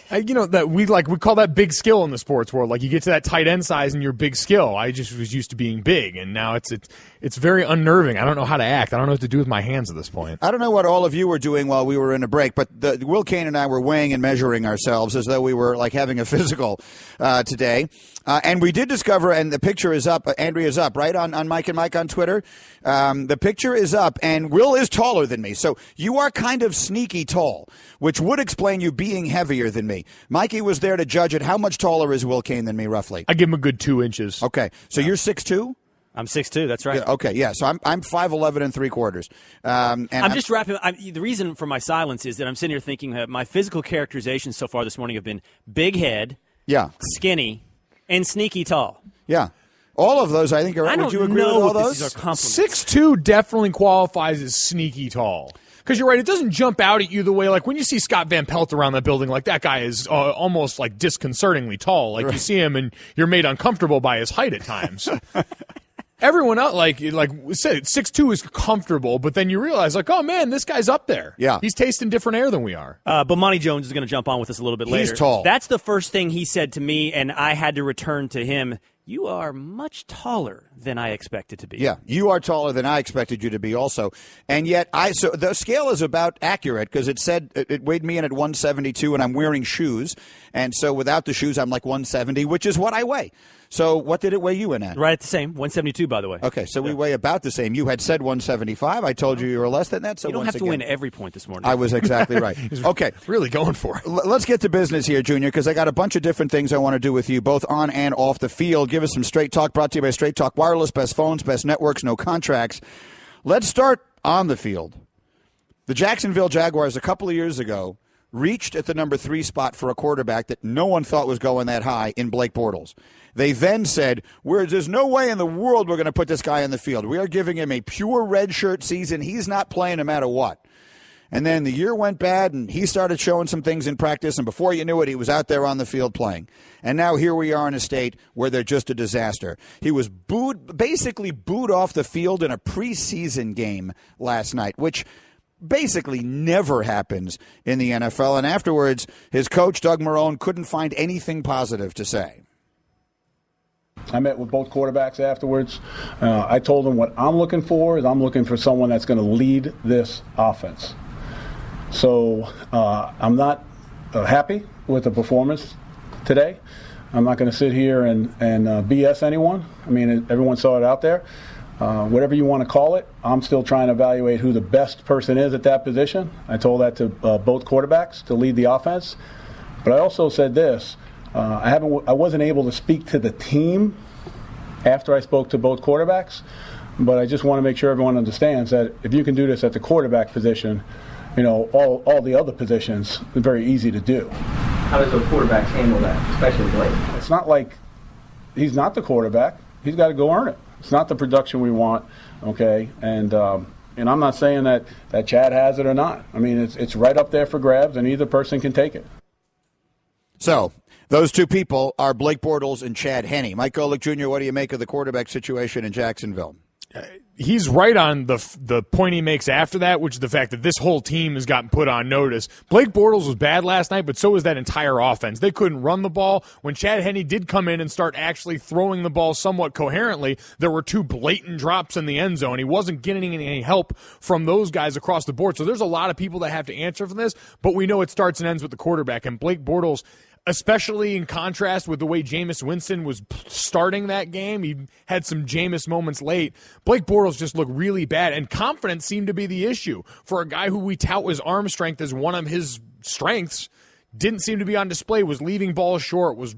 Speaker 15: That we call that big skill in the sports world. Like, you get to that tight end size and you're big skill. I just was used to being big, and now it's very unnerving. I don't know how to act. I don't know what to do with my hands at this point.
Speaker 4: I don't know what all of you were doing while we were in a break, but Will Cain and I were weighing and measuring ourselves as though we were like having a physical today. And we did discover, and the picture is up, Andrea's up, right, on Mike and Mike on Twitter. The picture is up, and Will is taller than me. So you are kind of sneaky tall, which would explain you being heavier than me. Mikey was there to judge it. How much taller is Will Cain than me, roughly?
Speaker 15: I give him a good 2 inches.
Speaker 4: Okay, so you're 6'2"?
Speaker 5: I'm 6'2", that's right.
Speaker 4: Yeah, okay, yeah, so I'm 5'11" and 3/4.
Speaker 5: I'm just wrapping up. The reason for my silence is that I'm sitting here thinking that my physical characterizations so far this morning have been big head, skinny, and sneaky tall.
Speaker 4: Yeah. All of those, I think, are. Would you agree with all those?
Speaker 5: These are compliments.
Speaker 15: 6'2" definitely qualifies as sneaky tall. Because you're right, it doesn't jump out at you the way, like, when you see Scott Van Pelt around that building, like, that guy is almost, like, disconcertingly tall. Like, you see him and you're made uncomfortable by his height at times. Everyone else, like said, 6'2" is comfortable, but then you realize, like, oh, man, this guy's up there.
Speaker 4: Yeah.
Speaker 15: He's tasting different air than we are.
Speaker 5: Bomani Jones is going to jump on with us a little bit later.
Speaker 4: He's tall.
Speaker 5: That's the first thing he said to me, and I had to return to him. You are much taller than I expected to be.
Speaker 4: Yeah, you are taller than I expected you to be also. And yet, so the scale is about accurate because it said it weighed me in at 172 and I'm wearing shoes. And so without the shoes, I'm like 170, which is what I weigh. So what did it weigh you in at?
Speaker 5: Right at the same, 172, by the way.
Speaker 4: Okay, so we weigh about the same. You had said 175. I told you were less than that. So
Speaker 5: you don't have to win every point this morning.
Speaker 4: I was exactly right. Okay.
Speaker 15: Really going for it.
Speaker 4: Let's get to business here, Junior, because I got a bunch of different things I want to do with you, both on and off the field. Give us some Straight Talk, brought to you by Straight Talk Wireless, best phones, best networks, no contracts. Let's start on the field. The Jacksonville Jaguars a couple of years ago reached at the number 3 spot for a quarterback that no one thought was going that high in Blake Bortles. They then said, there's no way in the world we're going to put this guy in the field. We are giving him a pure redshirt season. He's not playing no matter what. And then the year went bad, and he started showing some things in practice, and before you knew it, he was out there on the field playing. And now here we are in a state where they're just a disaster. He was basically booed off the field in a preseason game last night, which basically never happens in the NFL. And afterwards, his coach, Doug Marrone, couldn't find anything positive to say.
Speaker 16: I met with both quarterbacks afterwards. I told them what I'm looking for is I'm looking for someone that's going to lead this offense. So I'm not happy with the performance today. I'm not going to sit here and BS anyone. I mean, everyone saw it out there. Whatever you want to call it, I'm still trying to evaluate who the best person is at that position. I told that to both quarterbacks to lead the offense. But I also said this. I wasn't able to speak to the team after I spoke to both quarterbacks, but I just want to make sure everyone understands that if you can do this at the quarterback position, you know, all the other positions are very easy to do.
Speaker 17: How does the quarterback handle that, especially Blake?
Speaker 16: It's not like he's not the quarterback. He's got to go earn it. It's not the production we want, okay? And I'm not saying that Chad has it or not. I mean, it's right up there for grabs, and either person can take it.
Speaker 4: So those two people are Blake Bortles and Chad Henne. Mike Golic Jr., what do you make of the quarterback situation in Jacksonville?
Speaker 15: He's right on the point he makes after that, which is the fact that this whole team has gotten put on notice. Blake Bortles was bad last night, but so was that entire offense. They couldn't run the ball. When Chad Henne did come in and start actually throwing the ball somewhat coherently, there were 2 blatant drops in the end zone. He wasn't getting any help from those guys across the board. So there's a lot of people that have to answer for this, but we know it starts and ends with the quarterback. And Blake Bortles, especially in contrast with the way Jameis Winston was starting that game. He had some Jameis moments late. Blake Bortles just looked really bad, and confidence seemed to be the issue. For a guy who we tout his arm strength as one of his strengths, didn't seem to be on display, was leaving balls short, was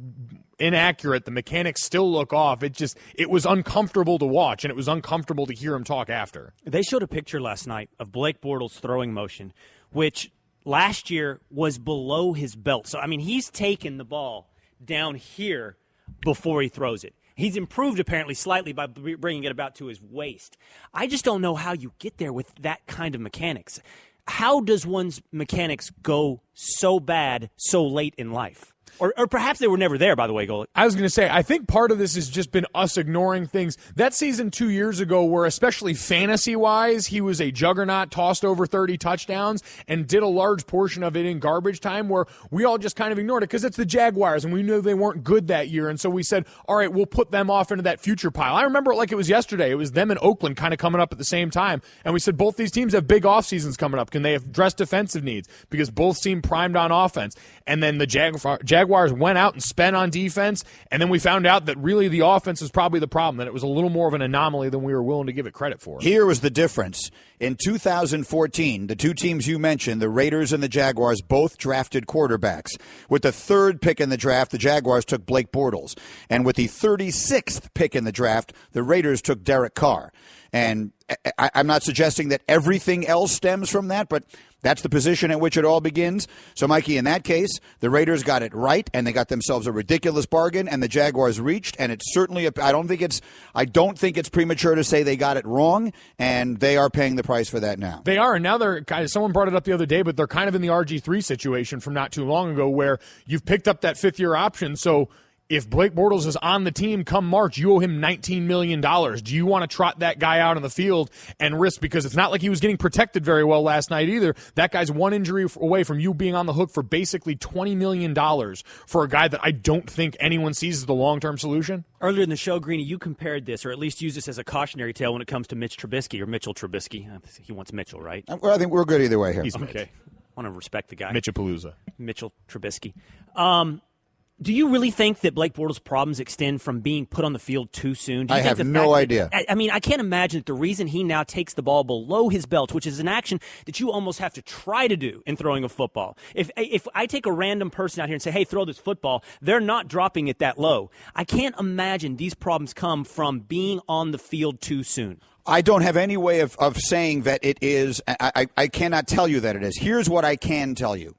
Speaker 15: inaccurate. The mechanics still look off. It was uncomfortable to watch, and it was uncomfortable to hear him talk after.
Speaker 5: They showed a picture last night of Blake Bortles' throwing motion, which last year was below his belt. So, I mean, he's taken the ball down here before he throws it. He's improved apparently slightly by bringing it about to his waist. I just don't know how you get there with that kind of mechanics. How does one's mechanics go so bad so late in life? Or perhaps they were never there, by the way, Golic.
Speaker 15: I was going to say, I think part of this has just been us ignoring things. That season 2 years ago where, especially fantasy-wise, he was a juggernaut, tossed over 30 touchdowns, and did a large portion of it in garbage time where we all just kind of ignored it because it's the Jaguars, and we knew they weren't good that year, and so we said, all right, we'll put them off into that future pile. I remember it like it was yesterday. It was them and Oakland kind of coming up at the same time, and we said both these teams have big off seasons coming up. Can they address defensive needs? Because both seem primed on offense. And then the Jaguars went out and spent on defense, and then we found out that really the offense was probably the problem, that it was a little more of an anomaly than we were willing to give it credit for.
Speaker 4: Here was the difference. In 2014, the two teams you mentioned, the Raiders and the Jaguars, both drafted quarterbacks. With the 3rd pick in the draft, the Jaguars took Blake Bortles. And with the 36th pick in the draft, the Raiders took Derek Carr. And I'm not suggesting that everything else stems from that, but that's the position at which it all begins. So, Mikey, in that case, the Raiders got it right, and they got themselves a ridiculous bargain, and the Jaguars reached. And it's certainly I don't think it's premature to say they got it wrong, and they are paying the price for that now.
Speaker 15: They are, and now they're kind of, someone brought it up the other day, but they're kind of in the RG3 situation from not too long ago, where you've picked up that 5th-year option. So if Blake Bortles is on the team come March, you owe him $19 million. Do you want to trot that guy out on the field and risk? Because it's not like he was getting protected very well last night either. That guy's one injury away from you being on the hook for basically $20 million for a guy that I don't think anyone sees as the long-term solution.
Speaker 5: Earlier in the show, Greeny, you compared this, or at least used this as a cautionary tale when it comes to Mitch Trubisky, or Mitchell Trubisky. He wants Mitchell, right?
Speaker 4: Well, I think we're good either way here.
Speaker 15: He's
Speaker 5: okay. I want to respect the guy.
Speaker 15: Mitchapalooza.
Speaker 5: Mitchell Trubisky. Do you really think that Blake Bortles' problems extend from being put on the field too soon?
Speaker 4: I have no idea.
Speaker 5: I mean, I can't imagine that the reason he now takes the ball below his belt, which is an action that you almost have to try to do in throwing a football. If I take a random person out here and say, hey, throw this football, they're not dropping it that low. I can't imagine these problems come from being on the field too soon.
Speaker 4: I don't have any way of saying that it is. I cannot tell you that it is. Here's what I can tell you.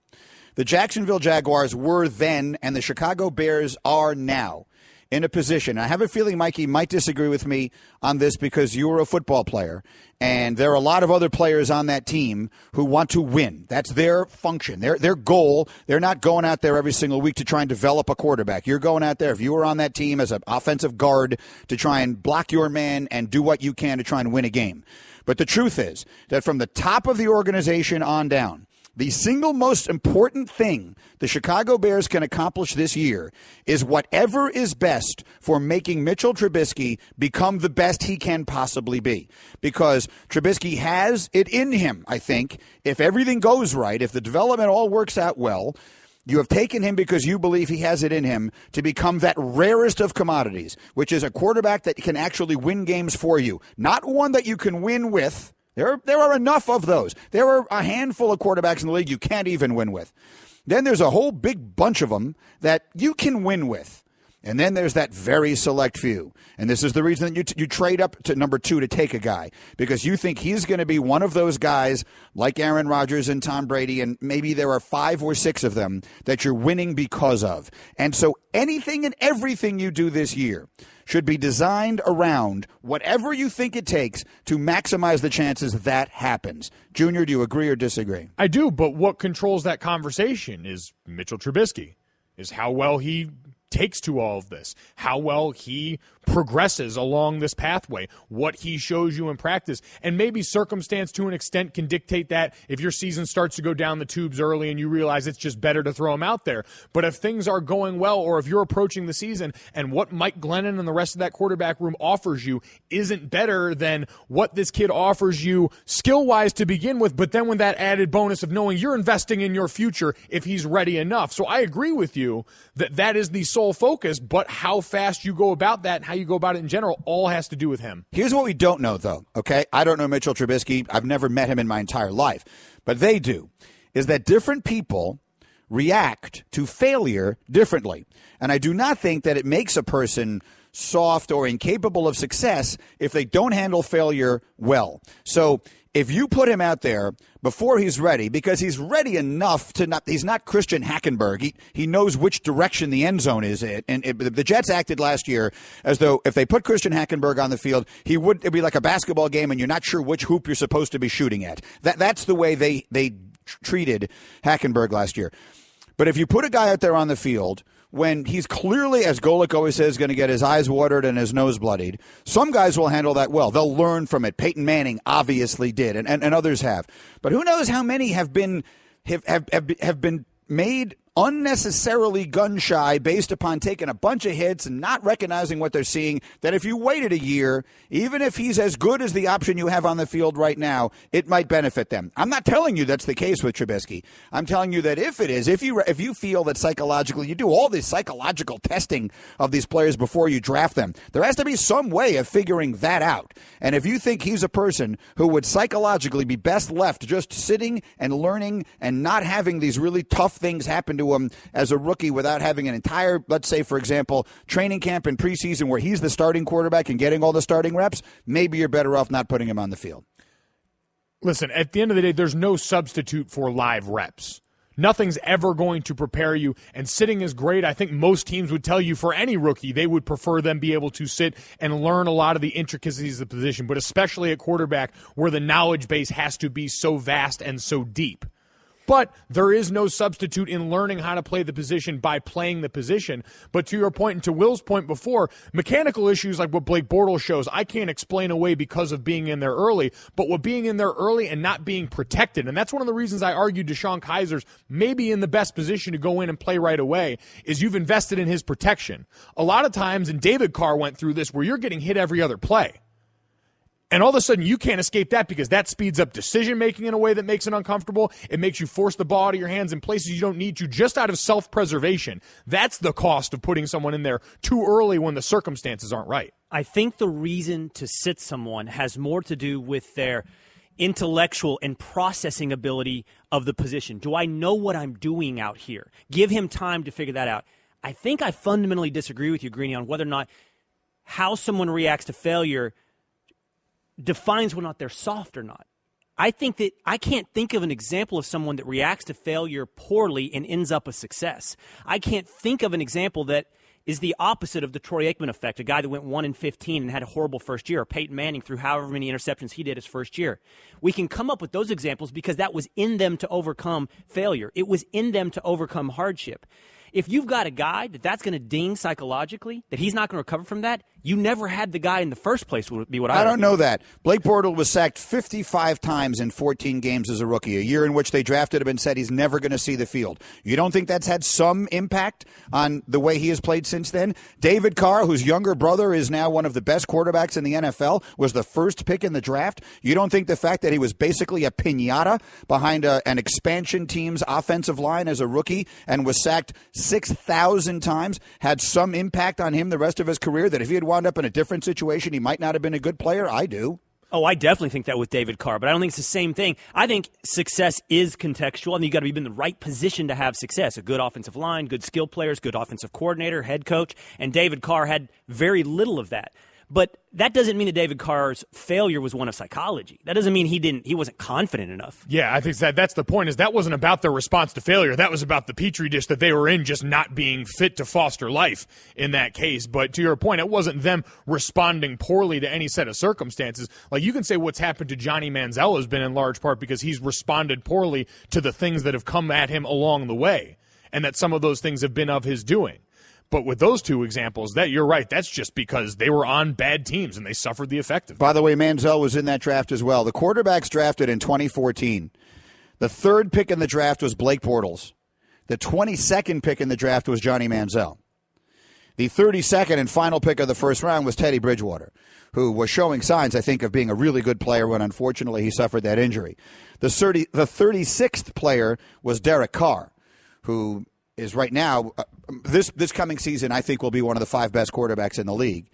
Speaker 4: The Jacksonville Jaguars were then, and the Chicago Bears are now, in a position. I have a feeling Mikey might disagree with me on this because you were a football player, and there are a lot of other players on that team who want to win. That's their function, their goal. They're not going out there every single week to try and develop a quarterback. You're going out there, if you were on that team as an offensive guard, to try and block your man and do what you can to try and win a game. But the truth is that from the top of the organization on down, the single most important thing the Chicago Bears can accomplish this year is whatever is best for making Mitchell Trubisky become the best he can possibly be. Because Trubisky has it in him, I think, if everything goes right, if the development all works out well. You have taken him because you believe he has it in him to become that rarest of commodities, which is a quarterback that can actually win games for you. Not one that you can win with. There are enough of those. There are a handful of quarterbacks in the league you can't even win with. Then there's a whole big bunch of them that you can win with. And then there's that very select few. And this is the reason that you trade up to number 2 to take a guy, because you think he's going to be one of those guys like Aaron Rodgers and Tom Brady, and maybe there are 5 or 6 of them that you're winning because of. And so anything and everything you do this year should be designed around whatever you think it takes to maximize the chances that happens. Junior, do you agree or disagree?
Speaker 15: I do, but what controls that conversation is Mitchell Trubisky, is how well he takes to all of this, how well he progresses along this pathway, what he shows you in practice. And maybe circumstance to an extent can dictate that if your season starts to go down the tubes early and you realize it's just better to throw him out there. But if things are going well, or if you're approaching the season and what Mike Glennon and the rest of that quarterback room offers you isn't better than what this kid offers you skill-wise to begin with, but then with that added bonus of knowing you're investing in your future if he's ready enough. So I agree with you that that is the sole focus, but how fast you go about that and how you go about it in general all has to do with him.
Speaker 4: Here's what we don't know, though, okay? I don't know Mitchell Trubisky. I've never met him in my entire life. But they do, is that different people react to failure differently. And I do not think that it makes a person soft or incapable of success if they don't handle failure well. So if you put him out there before he's ready, because he's ready enough to not, he's not Christian Hackenberg. He knows which direction the end zone is in. And the Jets acted last year as though if they put Christian Hackenberg on the field, it'd be like a basketball game and you're not sure which hoop you're supposed to be shooting at. That's the way they treated Hackenberg last year. But if you put a guy out there on the field when he's clearly, as Golic always says, going to get his eyes watered and his nose bloodied, some guys will handle that well. They'll learn from it. Peyton Manning obviously did, and others have. But who knows how many have been made unnecessarily gun-shy based upon taking a bunch of hits and not recognizing what they're seeing, that if you waited a year, even if he's as good as the option you have on the field right now, it might benefit them. I'm not telling you that's the case with Trubisky. I'm telling you that if it is, if you feel that psychologically, you do all this psychological testing of these players before you draft them, there has to be some way of figuring that out. And if you think he's a person who would psychologically be best left just sitting and learning and not having these really tough things happen to him as a rookie without having an entire, let's say, for example, training camp and preseason where he's the starting quarterback and getting all the starting reps, maybe you're better off not putting him on the field.
Speaker 15: Listen, at the end of the day, there's no substitute for live reps. Nothing's ever going to prepare you, and sitting is great. I think most teams would tell you for any rookie, they would prefer them be able to sit and learn a lot of the intricacies of the position, but especially at quarterback where the knowledge base has to be so vast and so deep. But there is no substitute in learning how to play the position by playing the position. But to your point and to Will's point before, mechanical issues like what Blake Bortles shows, I can't explain away because of being in there early. But what being in there early and not being protected, and that's one of the reasons I argued DeShone Kizer's maybe in the best position to go in and play right away, is you've invested in his protection. A lot of times, and David Carr went through this, where you're getting hit every other play. And all of a sudden, you can't escape that because that speeds up decision-making in a way that makes it uncomfortable. It makes you force the ball out of your hands in places you don't need to just out of self-preservation. That's the cost of putting someone in there too early when the circumstances aren't right.
Speaker 5: I think the reason to sit someone has more to do with their intellectual and processing ability of the position. Do I know what I'm doing out here? Give him time to figure that out. I think I fundamentally disagree with you, Greeny, on whether or not how someone reacts to failure defines whether or not they're soft or not. I think that I can't think of an example of someone that reacts to failure poorly and ends up a success. I can't think of an example that is the opposite of the Troy Aikman effect, a guy that went 1-15 and had a horrible first year, or Peyton Manning threw however many interceptions he did his first year. We can come up with those examples because that was in them to overcome failure. It was in them to overcome hardship. If you've got a guy that's going to ding psychologically, that he's not going to recover from that, you never had the guy in the first place would be what I
Speaker 4: don't know that. Blake Bortles was sacked 55 times in 14 games as a rookie, a year in which they drafted him and said he's never going to see the field. You don't think that's had some impact on the way he has played since then? David Carr, whose younger brother is now one of the best quarterbacks in the NFL, was the first pick in the draft. You don't think the fact that he was basically a piñata behind an expansion team's offensive line as a rookie and was sacked 6,000 times had some impact on him the rest of his career, that if he had wound up in a different situation, he might not have been a good player? I do.
Speaker 5: Oh, I definitely think that with David Carr, but I don't think it's the same thing. I think success is contextual, and you've got to be in the right position to have success. A good offensive line, good skill players, good offensive coordinator, head coach, and David Carr had very little of that. But that doesn't mean that David Carr's failure was one of psychology. That doesn't mean he wasn't confident enough.
Speaker 15: Yeah, I think that's the point, is that wasn't about their response to failure. That was about the petri dish that they were in, just not being fit to foster life in that case. But to your point, it wasn't them responding poorly to any set of circumstances. Like, you can say what's happened to Johnny Manziel has been in large part because he's responded poorly to the things that have come at him along the way, and that some of those things have been of his doing. But with those two examples, that you're right, that's just because they were on bad teams and they suffered the effect of it.
Speaker 4: By the way, Manziel was in that draft as well. The quarterbacks drafted in 2014. The third pick in the draft was Blake Bortles. The 22nd pick in the draft was Johnny Manziel. The 32nd and final pick of the first round was Teddy Bridgewater, who was showing signs, I think, of being a really good player when, unfortunately, he suffered that injury. The 36th player was Derek Carr, who is right now, this coming season, I think will be one of the 5 best quarterbacks in the league.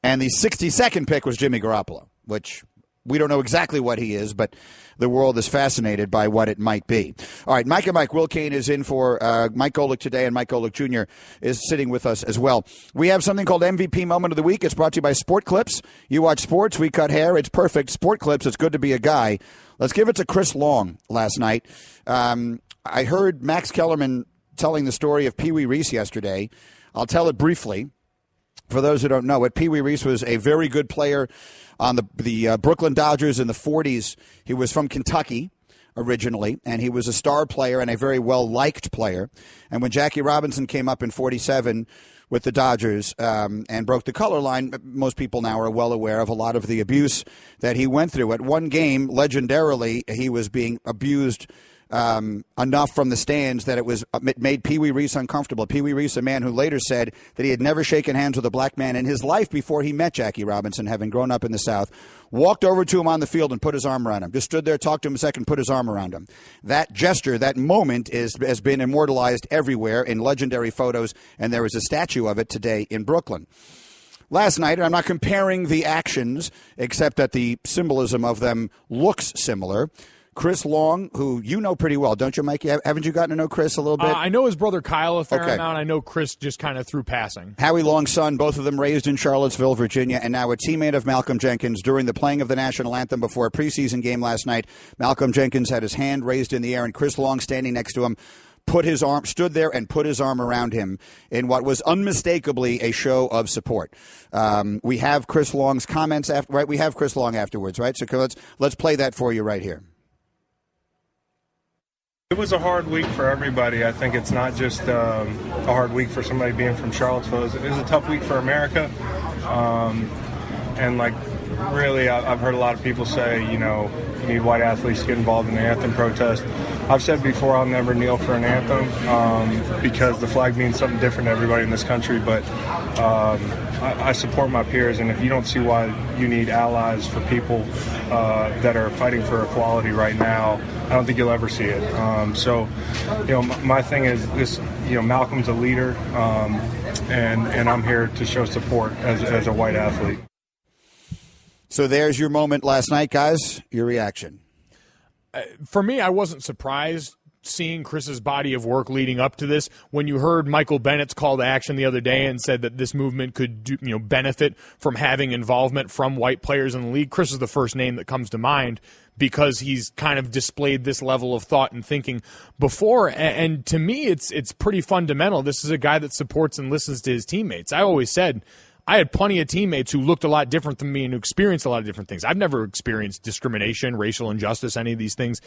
Speaker 4: And the 62nd pick was Jimmy Garoppolo, which We don't know exactly what he is, but the world is fascinated by what it might be. All right, Mike and Mike. Will Cain is in for Mike Golic today, and Mike Golic Jr. is sitting with us as well. We have something called MVP Moment of the Week. It's brought to you by Sport Clips. You watch sports, we cut hair. It's perfect. Sport Clips, it's good to be a guy. Let's give it to Chris Long last night. I heard Max Kellerman telling the story of Pee Wee Reese yesterday. I'll tell it briefly. For those who don't know it, Pee Wee Reese was a very good player on the Brooklyn Dodgers in the 40s. He was from Kentucky originally, and he was a star player and a very well-liked player. And when Jackie Robinson came up in 47 with the Dodgers and broke the color line, most people now are well aware of a lot of the abuse that he went through. At one game, legendarily, he was being abused enough from the stands that it made Pee Wee Reese uncomfortable. Pee Wee Reese, a man who later said that he had never shaken hands with a black man in his life before he met Jackie Robinson, having grown up in the South, walked over to him on the field and put his arm around him. Just stood there, talked to him a second, put his arm around him. That gesture, that moment has been immortalized everywhere in legendary photos, and there is a statue of it today in Brooklyn. Last night, and I'm not comparing the actions, except that the symbolism of them looks similar. Chris Long, who you know pretty well, don't you, Mike? Haven't you gotten to know Chris a little bit?
Speaker 15: I know his brother Kyle a fair amount. I know Chris just kind of through passing.
Speaker 4: Howie Long's son, both of them raised in Charlottesville, Virginia, and now a teammate of Malcolm Jenkins. During the playing of the national anthem before a preseason game last night, Malcolm Jenkins had his hand raised in the air, and Chris Long, standing next to him, stood there and put his arm around him in what was unmistakably a show of support. We have Chris Long's comments, right? We have Chris Long afterwards, right? So let's play that for you right here.
Speaker 18: It was a hard week for everybody. I think it's not just a hard week for somebody being from Charlottesville. It was a tough week for America. And, really, I've heard a lot of people say, you need white athletes to get involved in the anthem protest. I've said before I'll never kneel for an anthem because the flag means something different to everybody in this country. But I support my peers, and if you don't see why you need allies for people that are fighting for equality right now, I don't think you'll ever see it. My thing is this, Malcolm's a leader, and I'm here to show support as a white athlete.
Speaker 4: So there's your moment last night, guys. Your reaction.
Speaker 15: For me, I wasn't surprised seeing Chris's body of work leading up to this. When you heard Michael Bennett's call to action the other day and said that this movement could benefit from having involvement from white players in the league, Chris is the first name that comes to mind because he's kind of displayed this level of thought and thinking before. And to me, it's pretty fundamental. This is a guy that supports and listens to his teammates. I always said I had plenty of teammates who looked a lot different than me and who experienced a lot of different things. I've never experienced discrimination, racial injustice, any of these things.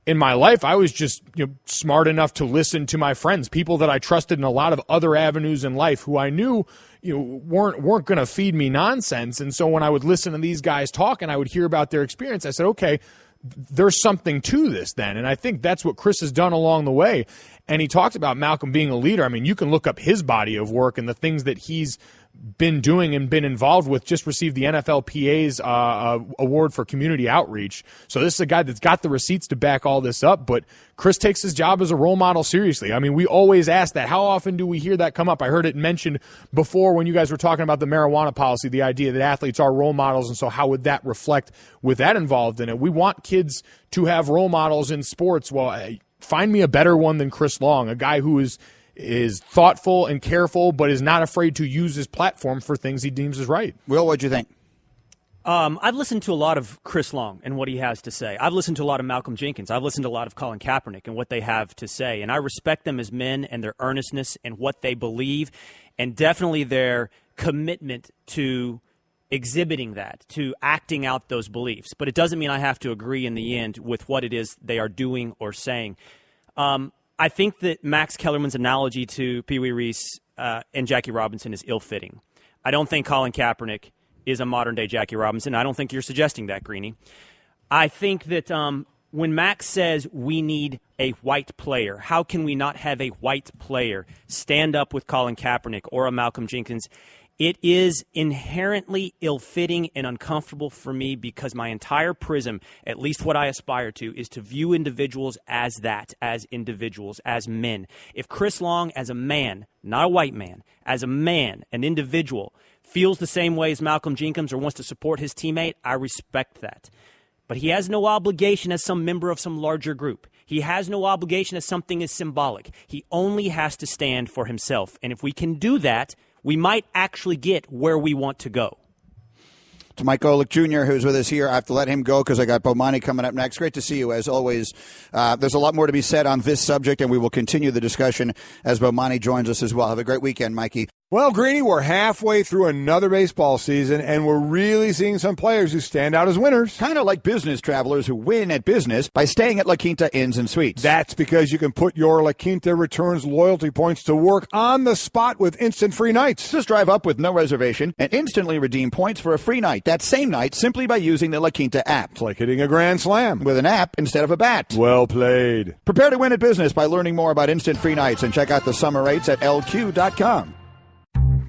Speaker 15: In my life, I was just smart enough to listen to my friends, people that I trusted in a lot of other avenues in life who I knew weren't going to feed me nonsense. And so when I would listen to these guys talk and I would hear about their experience, I said, okay, there's something to this then. And I think that's what Chris has done along the way. And he talked about Malcolm being a leader. I mean, you can look up his body of work and the things that he's been doing and been involved with. Just received the NFLPA's award for community outreach. So this is a guy that's got the receipts to back all this up, but Chris takes his job as a role model seriously. I mean, we always ask that. How often do we hear that come up? I heard it mentioned before when you guys were talking about the marijuana policy, the idea that athletes are role models, and so how would that reflect with that involved in it? We want kids to have role models in sports. Well, find me a better one than Chris Long, a guy who is thoughtful and careful, but is not afraid to use his platform for things he deems is right.
Speaker 4: Will, what'd you think?
Speaker 5: I've listened to a lot of Chris Long and what he has to say. I've listened to a lot of Malcolm Jenkins. I've listened to a lot of Colin Kaepernick and what they have to say. And I respect them as men and their earnestness and what they believe, and definitely their commitment to exhibiting that, to acting out those beliefs. But it doesn't mean I have to agree in the end with what it is they are doing or saying. I think that Max Kellerman's analogy to Pee Wee Reese and Jackie Robinson is ill-fitting. I don't think Colin Kaepernick is a modern-day Jackie Robinson. I don't think you're suggesting that, Greeny. I think that when Max says we need a white player, how can we not have a white player stand up with Colin Kaepernick or a Malcolm Jenkins It is inherently ill-fitting and uncomfortable for me because my entire prism, at least what I aspire to, is to view individuals as that, as individuals, as men. If Chris Long, as a man, not a white man, as a man, an individual, feels the same way as Malcolm Jenkins or wants to support his teammate, I respect that. But he has no obligation as some member of some larger group. He has no obligation as something as symbolic. He only has to stand for himself. And if we can do that, we might actually get where we want to go.
Speaker 4: To Mike Golic Jr., who's with us here. I have to let him go because I got Bomani coming up next. Great to see you, as always. There's a lot more to be said on this subject, and we will continue the discussion as Bomani joins us as well. Have a great weekend, Mikey.
Speaker 12: Well, Greeny, we're halfway through another baseball season, and we're really seeing some players who stand out as winners.
Speaker 4: Kind of like business travelers who win at business by staying at La Quinta Inns and Suites.
Speaker 12: That's because you can put your La Quinta Returns loyalty points to work on the spot with instant free nights.
Speaker 4: Just drive up with no reservation and instantly redeem points for a free night that same night simply by using the La Quinta app.
Speaker 12: It's like hitting a grand slam.
Speaker 4: With an app instead of a bat.
Speaker 12: Well played.
Speaker 4: Prepare to win at business by learning more about instant free nights and check out the summer rates at lq.com.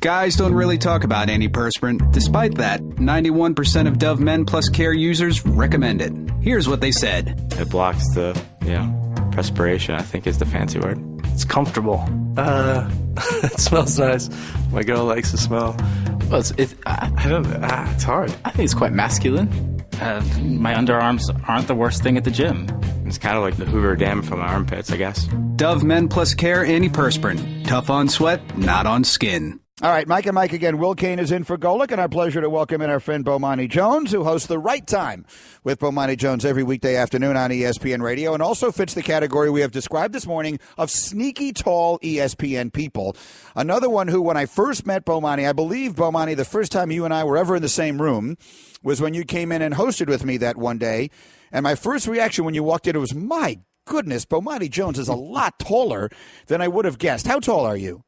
Speaker 9: Guys don't really talk about antiperspirant. Despite that, 91% of Dove Men Plus Care users recommend it. Here's what they said.
Speaker 10: It blocks the, perspiration, I think is the fancy word.
Speaker 11: It's comfortable. It smells nice. My girl likes the smell.
Speaker 10: Well, I don't know. It's hard. I think it's quite masculine. My underarms aren't the worst thing at the gym. It's kind of like the Hoover Dam from my armpits, I guess.
Speaker 9: Dove Men Plus Care antiperspirant. Tough on sweat, not on skin.
Speaker 4: All right, Mike and Mike again. Will Cain is in for Golic, and our pleasure to welcome in our friend Bomani Jones, who hosts The Right Time with Bomani Jones every weekday afternoon on ESPN Radio, and also fits the category we have described this morning of sneaky tall ESPN people. Another one who, when I first met Bomani, I believe, Bomani, the first time you and I were ever in the same room was when you came in and hosted with me that one day, and my first reaction when you walked in, it was, my goodness, Bomani Jones is a lot taller than I would have guessed. How tall are you?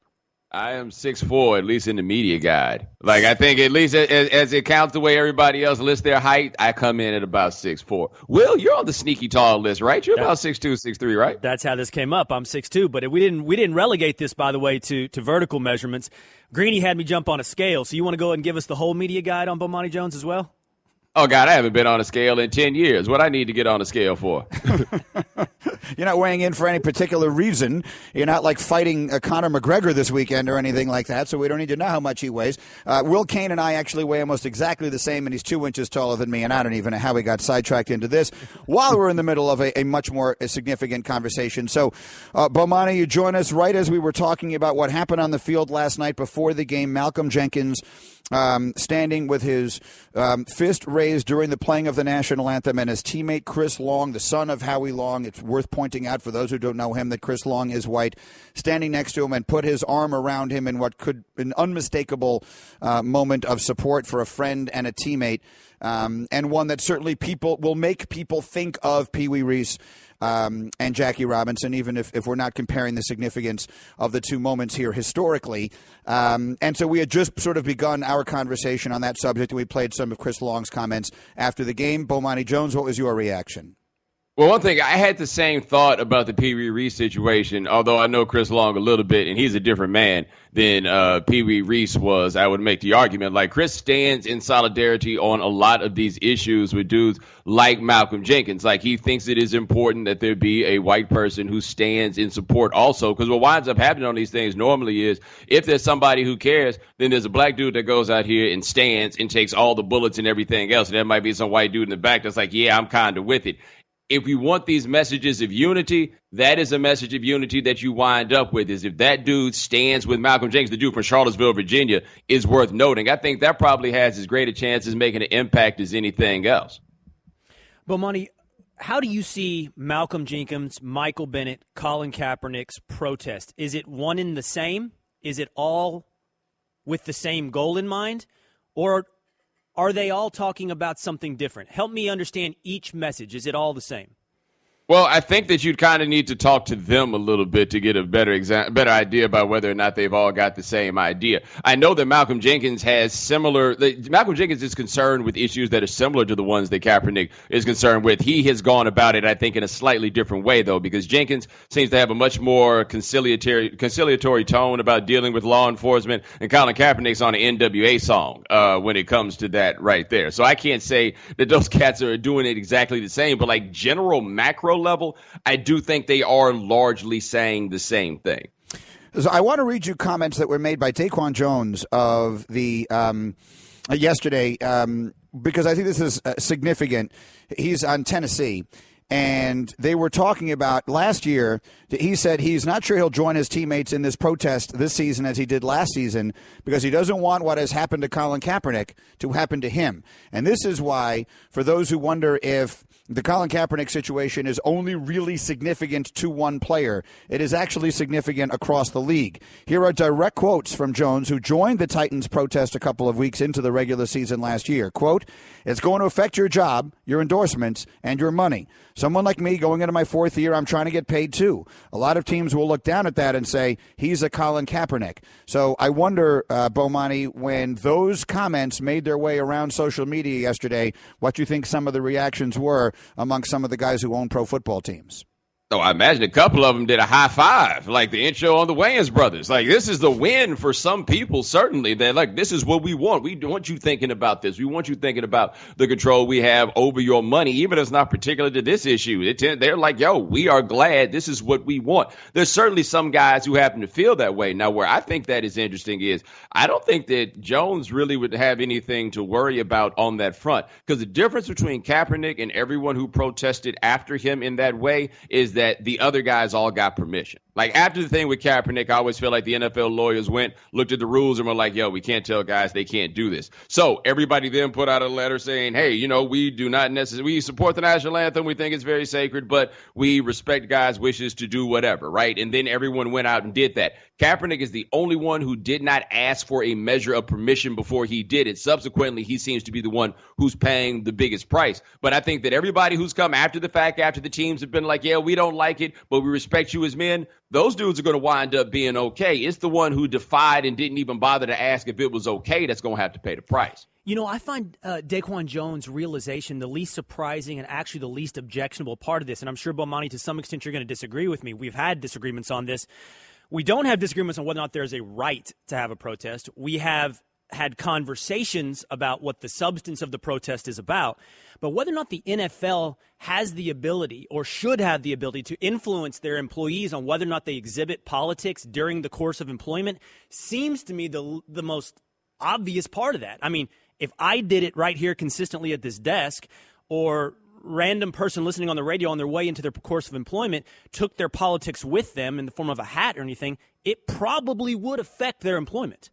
Speaker 19: I am 6'4", at least in the media guide. Like, I think at least as it counts the way everybody else lists their height, I come in at about 6'4". Will, you're on the sneaky tall list, right? You're about 6'2", 6'3", right?
Speaker 5: That's how this came up. I'm 6'2", but we didn't relegate this, by the way, to vertical measurements. Greeny had me jump on a scale, so you want to go ahead and give us the whole media guide on Bomani Jones as well?
Speaker 19: Oh, God, I haven't been on a scale in 10 years. What I need to get on a scale for?
Speaker 4: You're not weighing in for any particular reason. You're not like fighting Conor McGregor this weekend or anything like that, so we don't need to know how much he weighs. Will Cain and I actually weigh almost exactly the same, and he's 2 inches taller than me, and I don't even know how we got sidetracked into this while we're in the middle of a much more significant conversation. So, Bomani, you join us right as we were talking about what happened on the field last night before the game. Malcolm Jenkins standing with his fist raised during the playing of the national anthem, and his teammate Chris Long, the son of Howie Long, it's worth pointing out for those who don't know him that Chris Long is white, standing next to him and put his arm around him in what could be an unmistakable moment of support for a friend and a teammate, and one that certainly will make people think of Pee Wee Reese and Jackie Robinson, even if we're not comparing the significance of the two moments here historically. And so we had just sort of begun our conversation on that subject, and we played some of Chris Long's comments after the game. Bomani Jones, what was your reaction?
Speaker 19: Well, one thing, I had the same thought about the Pee Wee Reese situation, although I know Chris Long a little bit, and he's a different man than Pee Wee Reese was. I would make the argument. Like, Chris stands in solidarity on a lot of these issues with dudes like Malcolm Jenkins. Like, he thinks it is important that there be a white person who stands in support also, because what winds up happening on these things normally is if there's somebody who cares, then there's a black dude that goes out here and stands and takes all the bullets and everything else, and there might be some white dude in the back that's like, yeah, I'm kind of with it. If we want these messages of unity, that is a message of unity that you wind up with, is if that dude stands with Malcolm Jenkins, the dude from Charlottesville, Virginia, is worth noting. I think that probably has as great a chance as making an impact as anything else.
Speaker 5: Bomani, how do you see Malcolm Jenkins, Michael Bennett, Colin Kaepernick's protest? Is it one and the same? Is it all with the same goal in mind? Or are they all talking about something different? Help me understand each message. Is it all the same?
Speaker 19: Well, I think that you'd kind of need to talk to them a little bit to get a better idea about whether or not they've all got the same idea. I know that Malcolm Jenkins Malcolm Jenkins is concerned with issues that are similar to the ones that Kaepernick is concerned with. He has gone about it, I think, in a slightly different way, though, because Jenkins seems to have a much more conciliatory tone about dealing with law enforcement, and Colin Kaepernick's on an NWA song when it comes to that right there. So I can't say that those cats are doing it exactly the same, but like general macro level, I do think they are largely saying the same thing.
Speaker 4: So I want to read you comments that were made by Daquan Jones of the yesterday because I think this is significant. He's on Tennessee. And they were talking about last year. He said he's not sure he'll join his teammates in this protest this season as he did last season because he doesn't want what has happened to Colin Kaepernick to happen to him. And this is why, for those who wonder if the Colin Kaepernick situation is only really significant to one player, it is actually significant across the league. Here are direct quotes from Jones, who joined the Titans protest a couple of weeks into the regular season last year. Quote, "It's going to affect your job, your endorsements, and your money. Someone like me going into my fourth year, I'm trying to get paid too. A lot of teams will look down at that and say, he's a Colin Kaepernick." So I wonder, Bomani, when those comments made their way around social media yesterday, what you think some of the reactions were among some of the guys who own pro football teams.
Speaker 19: Oh, I imagine a couple of them did a high five, like the intro on the Wayans brothers. Like, this is the win for some people, certainly. They're like, this is what we want. We want you thinking about this. We want you thinking about the control we have over your money, even if it's not particular to this issue. They're like, yo, we are glad. This is what we want. There's certainly some guys who happen to feel that way. Now, where I think that is interesting is I don't think that Jones really would have anything to worry about on that front, because the difference between Kaepernick and everyone who protested after him in that way is that the other guys all got permission. Like, after the thing with Kaepernick, I always feel like the NFL lawyers looked at the rules and were like, yo, we can't tell guys they can't do this. So everybody then put out a letter saying, hey, we do not necessarily, we support the national anthem. We think it's very sacred, but we respect guys' wishes to do whatever, right? And then everyone went out and did that. Kaepernick is the only one who did not ask for a measure of permission before he did it. Subsequently, he seems to be the one who's paying the biggest price. But I think that everybody who's come after the fact, after the teams have been like, yeah, we don't like it, but we respect you as men, those dudes are going to wind up being okay. It's the one who defied and didn't even bother to ask if it was okay that's going to have to pay the price.
Speaker 5: I find Daquan Jones' realization the least surprising and actually the least objectionable part of this. And I'm sure, Bomani, to some extent you're going to disagree with me. We've had disagreements on this. We don't have disagreements on whether or not there's a right to have a protest. We have had conversations about what the substance of the protest is about. But whether or not the NFL has the ability or should have the ability to influence their employees on whether or not they exhibit politics during the course of employment seems to me the most obvious part of that. I mean, if I did it right here consistently at this desk, or random person listening on the radio on their way into their course of employment took their politics with them in the form of a hat or anything, it probably would affect their employment.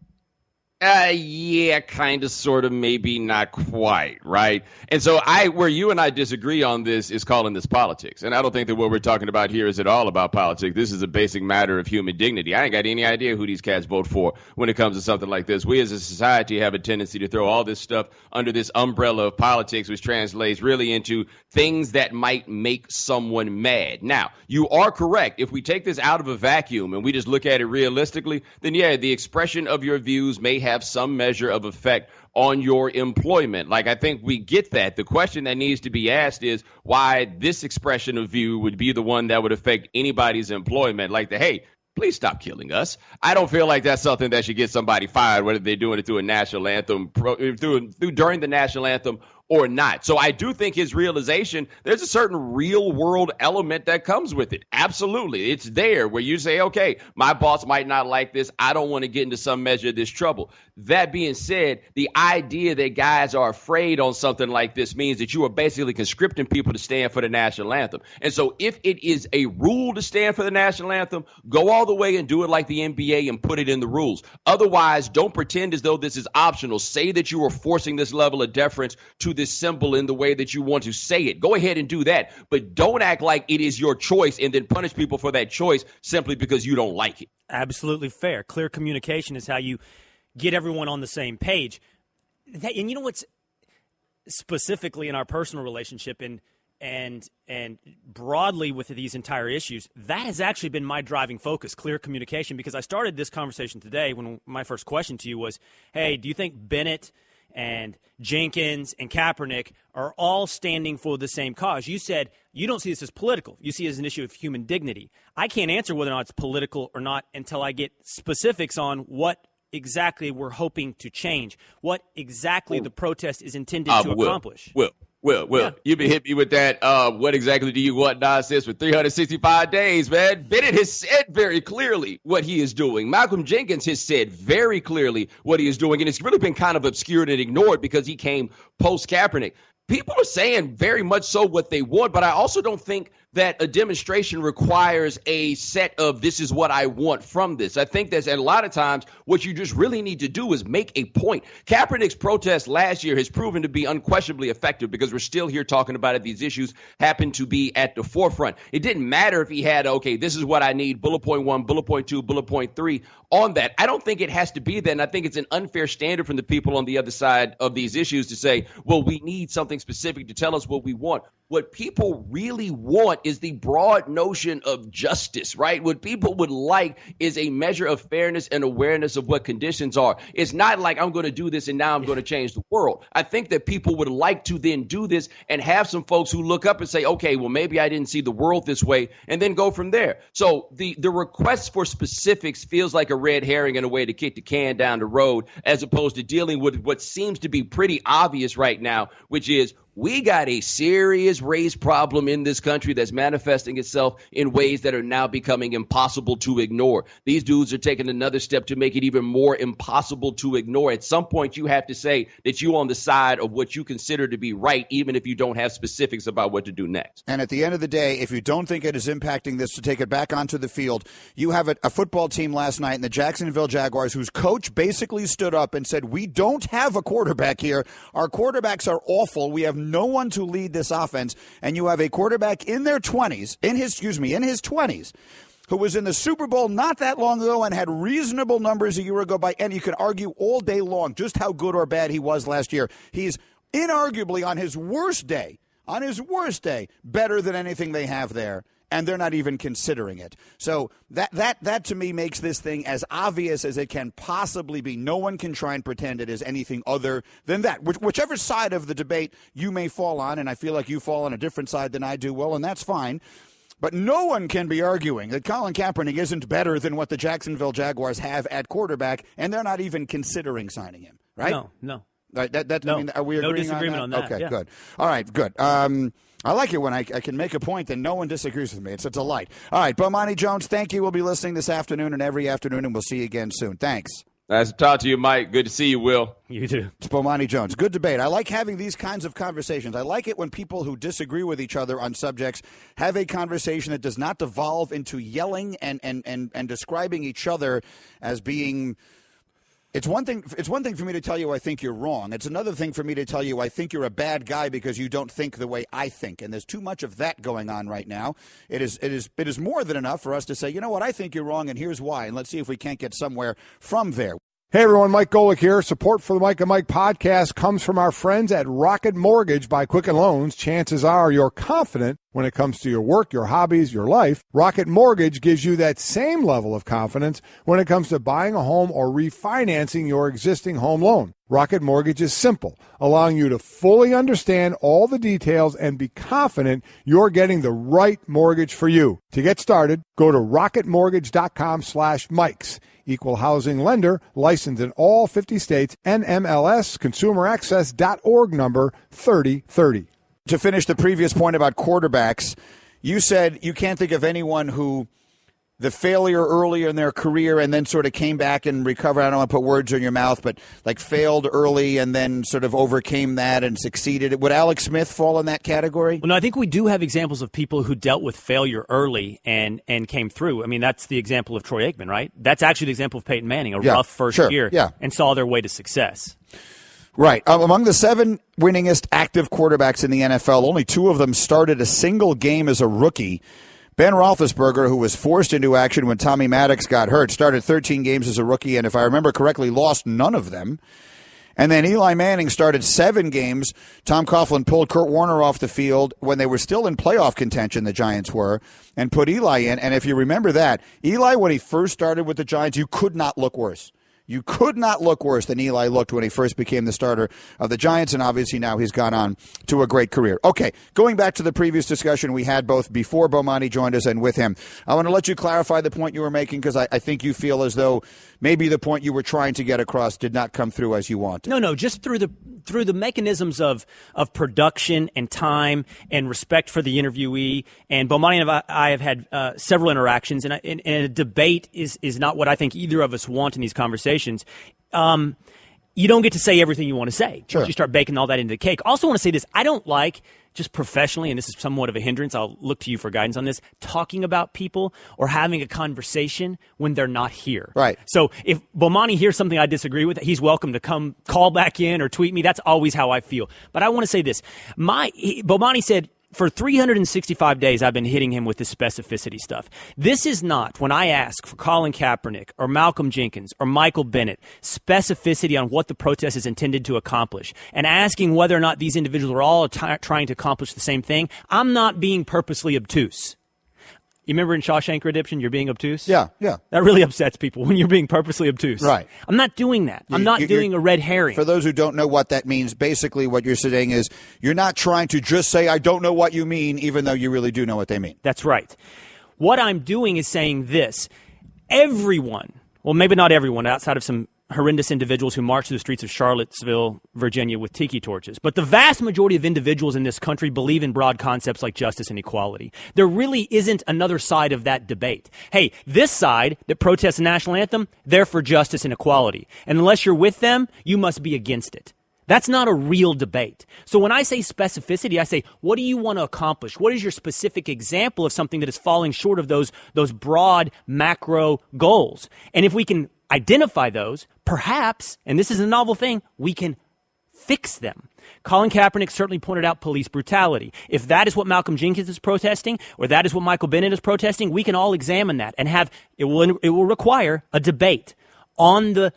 Speaker 19: Yeah, kind of, sort of, maybe not quite, right? And so where you and I disagree on this is calling this politics. And I don't think that what we're talking about here is at all about politics. This is a basic matter of human dignity. I ain't got any idea who these cats vote for when it comes to something like this. We as a society have a tendency to throw all this stuff under this umbrella of politics, which translates really into things that might make someone mad. Now, you are correct. If we take this out of a vacuum and we just look at it realistically, then yeah, the expression of your views may have some measure of effect on your employment. Like, I think we get that. The question that needs to be asked is why this expression of view would be the one that would affect anybody's employment. Like, hey, please stop killing us. I don't feel like that's something that should get somebody fired, whether they're doing it through a national anthem, during the national anthem or not. So I do think his realization, there's a certain real world element that comes with it. Absolutely. It's there where you say, okay, my boss might not like this. I don't want to get into some measure of this trouble. That being said, the idea that guys are afraid on something like this means that you are basically conscripting people to stand for the national anthem. And so if it is a rule to stand for the national anthem, go all the way and do it like the NBA and put it in the rules. Otherwise, don't pretend as though this is optional. Say that you are forcing this level of deference to this symbol in the way that you want to say it. Go ahead and do that, but don't act like it is your choice and then punish people for that choice simply because you don't like it.
Speaker 5: Absolutely fair. Clear communication is how you get everyone on the same page. And you know what's specifically in our personal relationship, and and broadly with these entire issues, that has actually been my driving focus, clear communication, because I started this conversation today when my first question to you was, hey, do you think Bennett and Jenkins and Kaepernick are all standing for the same cause? You said you don't see this as political. You see it as an issue of human dignity. I can't answer whether or not it's political or not until I get specifics on what exactly we're hoping to change, what exactly the protest is intended to accomplish.
Speaker 19: Will, you've been hitting me with that. What exactly do you want nonsense for 365 days, man? Bennett has said very clearly what he is doing. Malcolm Jenkins has said very clearly what he is doing, and it's really been kind of obscured and ignored because he came post-Kaepernick. People are saying very much so what they want, but I also don't think that a demonstration requires a set of this is what I want from this. I think that a lot of times what you just really need to do is make a point. Kaepernick's protest last year has proven to be unquestionably effective because we're still here talking about it. These issues happen to be at the forefront. It didn't matter if he had, okay, this is what I need, bullet point 1, bullet point 2, bullet point 3 on that. I don't think it has to be that, and I think it's an unfair standard from the people on the other side of these issues to say, well, we need something specific to tell us what we want. What people really want is the broad notion of justice, right? What people would like is a measure of fairness and awareness of what conditions are. It's not like I'm going to do this and now I'm going to change the world. I think that people would like to then do this and have some folks who look up and say, okay, well, maybe I didn't see the world this way, and then go from there. So the request for specifics feels like a red herring and a way to kick the can down the road, as opposed to dealing with what seems to be pretty obvious right now, which is we got a serious race problem in this country that's manifesting itself in ways that are now becoming impossible to ignore. These dudes are taking another step to make it even more impossible to ignore. At some point, you have to say that you're on the side of what you consider to be right, even if you don't have specifics about what to do next.
Speaker 4: And at the end of the day, if you don't think it is impacting this, to take it back onto the field, you have a football team last night in the Jacksonville Jaguars whose coach basically stood up and said, we don't have a quarterback here. Our quarterbacks are awful. We have no one to lead this offense, and you have a quarterback in his 20s, who was in the Super Bowl not that long ago and had reasonable numbers a year ago and you can argue all day long just how good or bad he was last year. He's inarguably on his worst day, better than anything they have there. And they're not even considering it. So that to me makes this thing as obvious as it can possibly be. No one can try and pretend it is anything other than that. Whichever side of the debate you may fall on, and I feel like you fall on a different side than I do, well, and that's fine. But no one can be arguing that Colin Kaepernick isn't better than what the Jacksonville Jaguars have at quarterback, and they're not even considering signing him, right?
Speaker 5: No.
Speaker 4: Right,
Speaker 5: no.
Speaker 4: I mean, are we agreeing
Speaker 5: no disagreement on that?
Speaker 4: Okay,
Speaker 5: yeah.
Speaker 4: Good. All right, good. I like it when I can make a point and no one disagrees with me. It's a delight. All right, Bomani Jones, thank you. We'll be listening this afternoon and every afternoon, and we'll see you again soon. Thanks.
Speaker 19: Nice to talk to you, Mike. Good to see you, Will.
Speaker 5: You too.
Speaker 4: It's Bomani Jones. Good debate. I like having these kinds of conversations. I like it when people who disagree with each other on subjects have a conversation that does not devolve into yelling and describing each other as being... It's one thing for me to tell you I think you're wrong. It's another thing for me to tell you I think you're a bad guy because you don't think the way I think. And there's too much of that going on right now. It is more than enough for us to say, you know what, I think you're wrong and here's why. And let's see if we can't get somewhere from there.
Speaker 12: Hey everyone, Mike Golic here. Support for the Mike and Mike podcast comes from our friends at Rocket Mortgage by Quicken Loans. Chances are you're confident when it comes to your work, your hobbies, your life. Rocket Mortgage gives you that same level of confidence when it comes to buying a home or refinancing your existing home loan. Rocket Mortgage is simple, allowing you to fully understand all the details and be confident you're getting the right mortgage for you. To get started, go to rocketmortgage.com/Mikes. Equal housing lender, licensed in all 50 states, NMLS, consumeraccess.org number 3030.
Speaker 4: To finish the previous point about quarterbacks, you said you can't think of anyone who the failure earlier in their career and then sort of came back and recovered. I don't want to put words in your mouth, but like failed early and then sort of overcame that and succeeded. Would Alex Smith fall in that category?
Speaker 5: Well, no, I think we do have examples of people who dealt with failure early and came through. I mean, that's the example of Troy Aikman, right? That's actually the example of Peyton Manning, a rough first year and saw their way to success.
Speaker 4: Right. Among the 7 winningest active quarterbacks in the NFL, only 2 of them started a single game as a rookie. Ben Roethlisberger, who was forced into action when Tommy Maddox got hurt, started 13 games as a rookie, and if I remember correctly, lost none of them. And then Eli Manning started 7 games. Tom Coughlin pulled Kurt Warner off the field when they were still in playoff contention, the Giants were, and put Eli in. And if you remember that, Eli, when he first started with the Giants, you could not look worse. You could not look worse than Eli looked when he first became the starter of the Giants, and obviously now he's gone on to a great career. Okay, going back to the previous discussion we had both before Bomani joined us and with him, I want to let you clarify the point you were making because I think you feel as though maybe the point you were trying to get across did not come through as you wanted.
Speaker 5: No, just through the mechanisms of production and time and respect for the interviewee. And Bomani and I have had several interactions, and a debate is not what I think either of us want in these conversations. You don't get to say everything you want to say once you start baking all that into the cake. Also want to say this. I don't like, just professionally, and this is somewhat of a hindrance, I'll look to you for guidance on this, talking about people or having a conversation when they're not here.
Speaker 4: Right.
Speaker 5: So if Bomani hears something I disagree with, he's welcome to come call back in or tweet me. That's always how I feel. But I want to say this. Bomani said, for 365 days, I've been hitting him with this specificity stuff. This is not, when I ask for Colin Kaepernick or Malcolm Jenkins or Michael Bennett, specificity on what the protest is intended to accomplish and asking whether or not these individuals are all trying to accomplish the same thing. I'm not being purposely obtuse. You remember in Shawshank Redemption, you're being obtuse?
Speaker 4: Yeah.
Speaker 5: That really upsets people when you're being purposely obtuse.
Speaker 4: Right.
Speaker 5: I'm not doing that. I'm not doing a red herring.
Speaker 4: For those who don't know what that means, basically what you're saying is you're not trying to just say, I don't know what you mean, even though you really do know what they mean.
Speaker 5: That's right. What I'm doing is saying this. Everyone, well, maybe not everyone, outside of some horrendous individuals who march through the streets of Charlottesville, Virginia with tiki torches. But the vast majority of individuals in this country believe in broad concepts like justice and equality. There really isn't another side of that debate. Hey, this side that protests the national anthem, they're for justice and equality. And unless you're with them, you must be against it. That's not a real debate. So when I say specificity, I say, what do you want to accomplish? What is your specific example of something that is falling short of those broad macro goals? And if we can identify those, perhaps, and this is a novel thing, we can fix them. Colin Kaepernick certainly pointed out police brutality. If that is what Malcolm Jenkins is protesting, or that is what Michael Bennett is protesting, we can all examine that and it will require a debate on the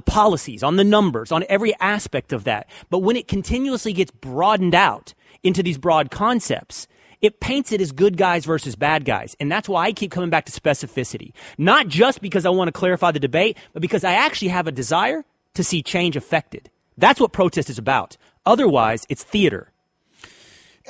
Speaker 5: policies, on the numbers, on every aspect of that. But when it continuously gets broadened out into these broad concepts, it paints it as good guys versus bad guys. And that's why I keep coming back to specificity. Not just because I want to clarify the debate, but because I actually have a desire to see change affected. That's what protest is about. Otherwise, it's theater.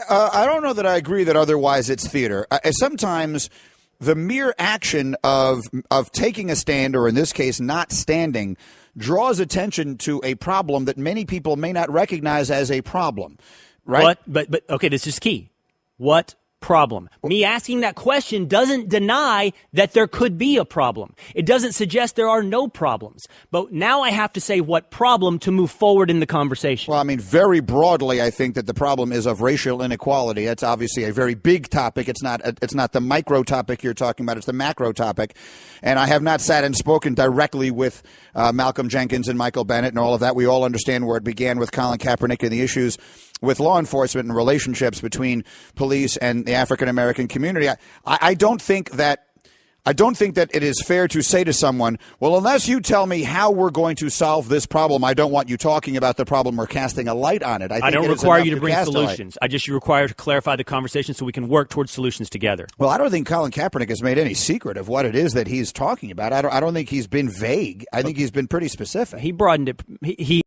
Speaker 4: I don't know that I agree that otherwise it's theater. Sometimes the mere action of taking a stand, or in this case, not standing, draws attention to a problem that many people may not recognize as a problem. Right?
Speaker 5: But okay, this is key. What problem? Me asking that question doesn't deny that there could be a problem. It doesn't suggest there are no problems. But now I have to say what problem to move forward in the conversation.
Speaker 4: Well, I mean, very broadly, I think that the problem is of racial inequality. That's obviously a very big topic. It's not the micro topic you're talking about. It's the macro topic. And I have not sat and spoken directly with Malcolm Jenkins and Michael Bennett and all of that. We all understand where it began with Colin Kaepernick and the issues with law enforcement and relationships between police and the African-American community. I don't think that it is fair to say to someone, well, unless you tell me how we're going to solve this problem, I don't want you talking about the problem or casting a light on it.
Speaker 5: I don't require you to bring solutions. I just require to clarify the conversation so we can work towards solutions together.
Speaker 4: Well, I don't think Colin Kaepernick has made any secret of what it is that he's talking about. I don't think he's been vague. I think he's been pretty specific.
Speaker 5: He broadened it. He